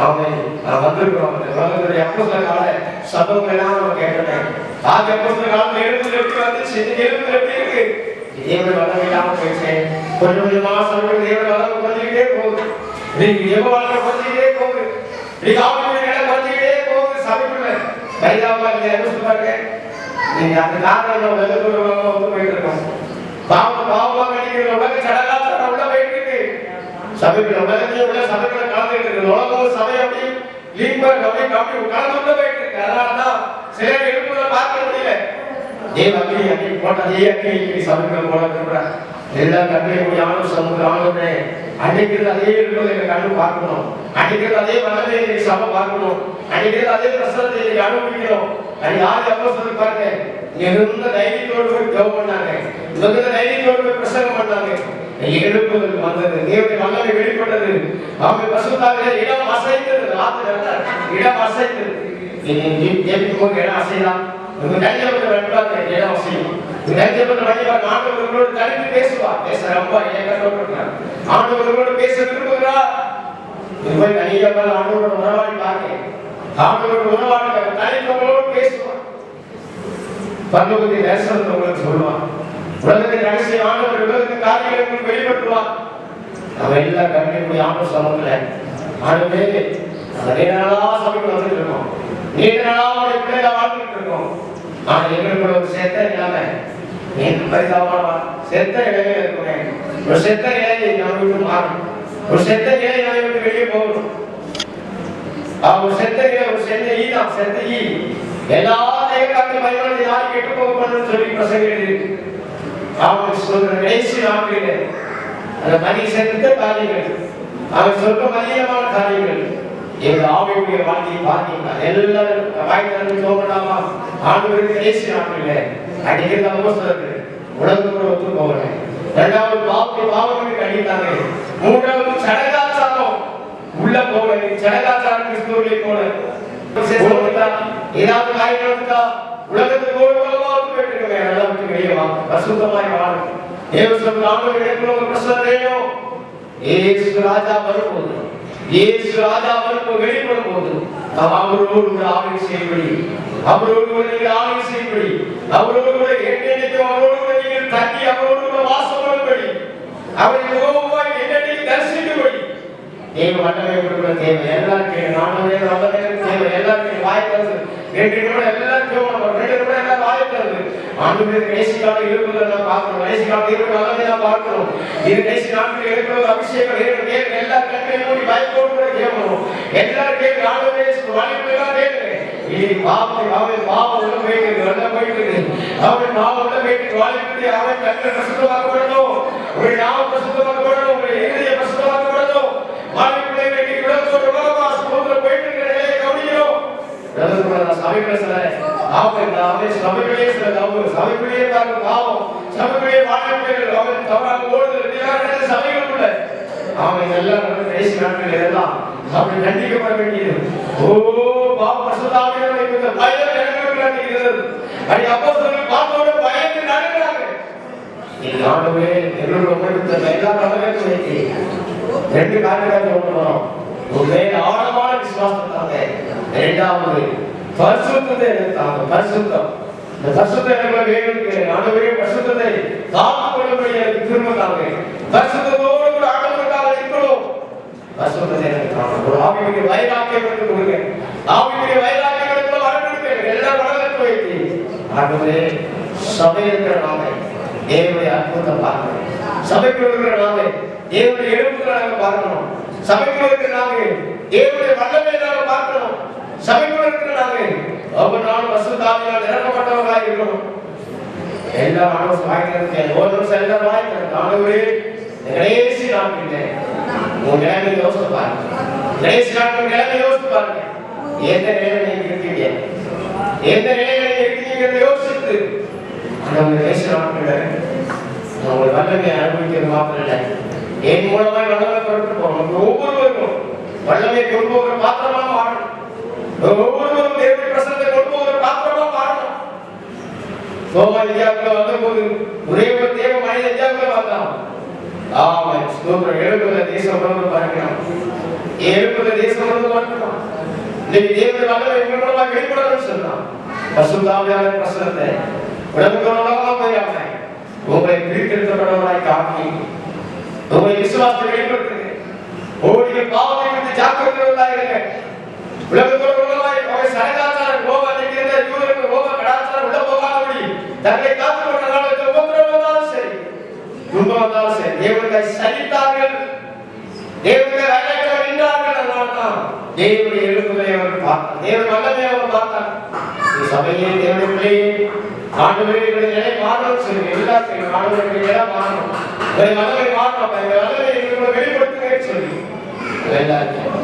அவன் வந்திருக்கிறோம். உலகத்துடைய அப்போஸ்தல கால சபைகள் எல்லாம் நம்ம கேட்டேன். ஆதி அப்போஸ்தல காலத்துல எழுபது எப்படி வந்துச்சு, எழுபது எப்படி இருக்கு? தேவன் வளம் இல்லாம போயிடுச்சு. கொஞ்சம் கொஞ்சமா சபைகள் தேவன் வளம் குறைஞ்சிக்கிட்டே போகுது. ஜெப வளம் குறைஞ்சிக்கிட்டே போகுது. ஆவிக்குரிய நிலை குறைஞ்சிக்கிட்டே போகுது. சபைக்குள்ள கைதாவா இல்லையா யோசிச்சு பாருங்க. நீங்க அந்த காரணம் வெள்ளத்தோடு வந்து போயிட்டு இருக்கோம். பாவமா நடிக்கிற உலக சடங்காச்சாரம் உள்ள போயிட்டு இருக்கு. சபைக்குள்ள உலகத்தையும் உள்ள சபைக்குள்ள கலந்துட்டு இருக்கு. உலகம் சபை அப்படி லீம்பர் அப்படி கலந்து உள்ள போயிட்டு இருக்கு. அதனாலதான் சிலர் எழுப்புல பார்க்க முடியல. அக்னி அக்னி போட்ட அதே அக்னி சபைக்குள்ள போல இருக்கிறார். எல்லாம் கண்ணையுடைய ஆணவ சமுத்திரம் ஆண்டவரே அன்னைக்கு அதே எழுப்புல எங்க கண்ணு பார்க்கணும். அன்னைக்கு அதே வல்லமையை இன்னைக்கு சபை பார்க்கணும். அன்னைக்கு அதே பிரசனத்தை இன்னைக்கு அனுபவிக்கணும். அது யாரு அப்போ சொல்லி பாருங்க. இருந்த தைரியத்தோடு போய் ஜெபம் பண்ணாங்க. இவங்க தைரியத்தோடு போய் பிரசங்கம் பண்ணாங்க. எழுப்புதல் வந்தது. தேவனுடைய வல்லமை வெளிப்பட்டது. அவங்க பசுத்தாவிலே இடம் அசைத்தது. இடம் அசைத்தது. ஜெபிக்கும் இடம் அசையலாம். உங்க கையப்பட்ட வெட்டாங்க இடம் அசையும். கையப்பட்ட வழிபாடு ஆண்டவர்களோடு தனித்து பேசுவார். பேச ரொம்ப ஏகப்பட்டிருக்கிறார். ஆண்டவர்களோடு பேச விரும்புகிறார். போய் தனியாக ஆண்டவரோட உறவாடி பாருங்க. ஆண்டவரோட உறவாடி தனித்தவங்களோடு பேசுவார். பரலோகத்தின் தரிசனத்தை உங்களுக்கு சொல்லுவார். உலகத்தின் ரகசிய ஆண்டவர் உலகத்தின் காரியங்களை உங்களுக்கு வெளிப்படுத்துவார். நம்ம எல்லா கண்ணையுடைய ஆண்டவர் சமூகத்துல ஆண்டவரே நம்ம நீண்ட நாளா சபைக்கு வந்துட்டு இருக்கோம். நீண்ட நாளா அவருடைய பிள்ளைகளை வாழ்ந்துட்டு இருக்கோம். ஆனா எங்களுக்கு ஒரு செத்த இல்லாம பரிதாபமான செத்த இலையில இருக்குமே. ஒரு செத்த இலையை நம்ம விட்டு மாறணும். ஒரு செத்த இலையை நம்ம விட்டு வெளியே போகணும். ஒரு செத்த இலை ஒரு செத்த ஈ தான். செத்த ஈ எல்லா தேவகாரத்தையும் பயன்படுத்தி யாரும் கெட்டு போகணும்னு சொல்லி பிரசங்க அவன் சொல்ற கடைசி நாட்களிலே அந்த மணி செத்த காரியங்கள் அவன் சொல்ற மதியமான காரியங்கள் எங்க ஆவியுடைய வாழ்க்கையை பார்த்தீங்கன்னா எல்லாரும் வாய்ப்பு தோணலாமா? ஆண்டவருக்கு கடைசி நாட்களிலே அடிக்கிற அவசரங்கள் உலகத்தோட ஒத்து போகிறேன். இரண்டாவது பாவங்களுக்கு அடித்தாங்க. மூன்றாவது சடங்காச்சாரம் உள்ள போக சடங்காச்சாரம் கிறிஸ்துவர்களை போல ஏதாவது காரியம் நடந்தா உலகத்துக்கு ஓடுவதற்கு போயிட்டு நல்லா விட்டு வெளியே வாங்க. பரிசுத்தமாய் வாழும். தேவசம் ஆண்டவர் இடத்துல ஒரு பிரசன்னம் வேணும். இயேசு ராஜா வரும்போது இயேசு ராஜா வரும்போது வெளிப்படும் போது அவரோடு ஆளுகை செய்யும்படி அவரோடு நீங்கள் ஆளுகை செய்யும்படி அவரோடு என்னென்னைக்கும் அவரோடு நீங்கள் தங்கி அவரோடு வாசம் பண்ணும்படி அவரை முகமுமாய் என்னென்னைக்கு தரிசிக்கும்படி தேவ வல்லமை கொடுக்கிற தேவை எல்லாருக்கும் நானும் தேவை எல்லாருக்கும் வாய்ப்பு ரெண்டு நிமிடம் எல்லாரும் ரெண்டு நிமிடம் எல்லாம் வாய்ப்பு ஆண்டு கடைசி காலம் இருப்பதை பார்க்கணும். கடைசி காலம் இருப்பது வல்லமையா பார்க்கணும். இது கடைசி நாட்கள் இருக்கிற அபிஷேகம் எல்லா கண்களையும் மூடி வாய்ப்போடு கூட கேட்கணும். எல்லாரும் கேட்க ஆண்டு வாய்ப்பு எல்லாம் கேட்குறேன். அவன் பாவம் உள்ள போயிட்டு நல்லா போயிட்டு அவன் பாவம் உள்ள போயிட்டு வாய்ப்பு அவன் கண்கள் பிரசுத்தமாக்கப்படணும். உங்களுடைய நாமம் பிரசுத்தமாக்கப்படணும். உங்களுடைய இதய பிரசுத்தமாக்கப்படணும். வாய்ப்புகளை வேண்டி உலகத்தோடு உலகமா சமுதிரம் போயிட்டு இருக்கிற நிலையை கவனிக்கணும். சபைகளை சில சபைகளே சில சபைகளே பாவம் சபைகளே வாழ்க்கைகள் அவன் தவறாக ஓடுதல் சபைகளுக்குள்ள அவன் எல்லாம் கடைசி நாட்கள் எல்லாம் அவன் கண்டிக்கப்பட வேண்டியது. பார்த்தோட பயந்து நடக்கிறாங்க. ரெண்டு காரணங்களை கொண்டுறோம். ஆழமான விசுவாசத்தாங்க. இரண்டாவது பரிசுத்தத்தை எடுத்தாங்க. பரிசுத்தம் இந்த பரிசுத்த வேணும். ஆண்டவரே பரிசுத்தத்தை காத்துக் கொள்ளும்படி எனக்கு திரும்பத்தாங்க. பரிசுத்தத்தோடு கூட ஆண்டவருக்காக இருக்கணும். பரிசுத்தத்தை எடுத்தாங்க. ஒரு ஆவிக்குரிய வைராக்கியம் எடுத்து கொடுங்க. ஆவிக்குரிய வைராக்கியம் எடுத்து வளர்ந்து எல்லாம் வளர்த்து வைத்து ஆண்டவரே சபை இருக்கிற நாளை தேவனுடைய அற்புதத்தை பார்க்கணும். சபைக்கு இருக்கிற நாளை தேவனுடைய எழுப்புகளை நாங்கள் பார்க்கணும். சபைக்கு இருக்கிற நாங்கள் தேவனுடைய வல்லமையை நாங்கள் பார்க்கணும். சபைக்குள்ள இருக்கிற நாங்கள் ஒவ்வொரு நாளும் பசுத்தாவியால் நிரப்பப்பட்டவர்களாக இருக்கணும். எல்லா நாளும் வாய்க்கிறேன். ஒரு நிமிஷம் எல்லாம் வாய்க்கிறேன். ஆண்டவரே கடைசி நாட்கள் உங்க நிலைமை யோசித்து பாருங்க. கடைசி நாட்கள் நிலைமை யோசித்து பாருங்க. எந்த நிலையில நீங்க இருக்கீங்க, எந்த நிலையில இருக்கீங்க யோசித்து அந்த கடைசி நாட்கள் உங்களை வல்லமையை அனுபவிக்கிறது மாத்திரம் இல்லை, என் மூலமாய் வல்லமை கொண்டு போகணும். ஒவ்வொருவருக்கும் வல்லமை கொண்டு போகிற பாத்திரமாக வாழணும். ஒவ்வொருவரும் சோமா இந்தியாவுக்குள்ள வந்த போது ஒரே ஒரு தேவ மனித இந்தியாவுக்குள்ள வந்தான். ஆமா, ஸ்தோத்திரம். 70 தேசம் வந்து பார்க்கலாம். 70 தேசம் வந்து பார்க்கலாம். இன்னைக்கு தேவனுடைய வல்லமை எங்கள் மூலமா வெளிப்படணும்னு சொன்னான். பசுத்தாவியான பிரசனத்தை உடம்புக்கு போயாம உங்களை பிரித்தெடுத்தப்படவராய் காக்கி உங்களை விசுவாசத்தை வெளிப்படுத்துங்க. ஓடிகள் பாவத்தை விட்டு ஜாக்கிரதையுள்ளதாக இருங்க. உலகத்தோடுள்ளவாய் அவை சடங்காச்சாரம் கோபத்தில் இருந்த யூதர்கள் கோப கடாச்சாரம் உள்ள போகாதபடி தங்களை காத்துக் கொண்ட நாளுக்கு உபத்திரவம் வந்தாலும் சரி, துன்பம் வந்தாலும் சரி, தேவனை சகித்தார்கள், தேவனை வேலைகளை நின்றார்கள். அதனால்தான் தேவனுடைய எழுப்புதலை அவர்கள் பார்த்தார், தேவன் வல்லமை அவர் பார்த்தார். சபையே தேவனுடைய பிள்ளையே, ஆண்டவருடைய நிலை மாறணும் சொல்லுங்க. எல்லாத்தையும் ஆண்டவருடைய நிலை மாறணும், வல்லமை மாறணும், வல்லமை எங்களுக்கு வெளிப்படுத்துங்க சொல்லி எல்லாத்தையும்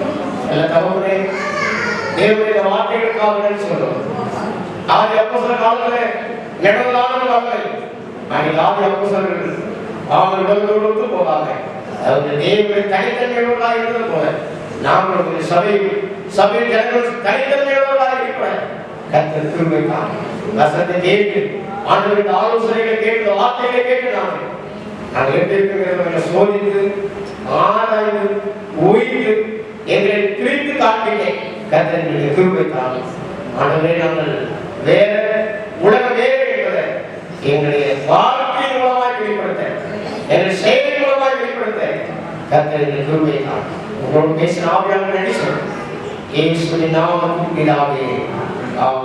எல்லா தகவலே தேவனுடைய வார்த்தைகளுக்காக சொல்றோம். ஆதி அப்போஸ்தலர் காலத்துல நடந்ததான வல்லமை அன்னைக்கு ஆதி அப்போஸ்தலர்கள் அவங்க உலகத்தோடு ஒத்து போவாங்க. அவங்க தேவனுடைய தனித்தன்மையோடாக இருந்தது போல நாங்கள் சபை ஜனங்கள் தனித்தன்மையோடாக இருக்கிற கர்த்தர் கிருபை தான். வசனத்தை கேட்டு ஆண்டவருடைய ஆலோசனைகளை கேட்டு வார்த்தைகளை கேட்டு நாங்கள் எப்படி இருக்கிற சோதித்து ஆராய்ந்து ஓய்ந்து எங்களை பிரித்து காட்டினேன். கர்த்தருடைய கிருபை தான். ஆண்டவரே, நாங்கள் வேற உலகம் வேறு என்பதை எங்களுடைய வாழ்க்கையின் மூலமாய் வெளிப்படுத்த, எங்கள் செயலின் மூலமாய் வெளிப்படுத்த கர்த்தருடைய கிருபை தான். உங்களோடு பேசின ஆவியானவர் நன்றி சொல்றேன். இயேசுவின் நாமத்தில் பிதாவே, ஆமென்.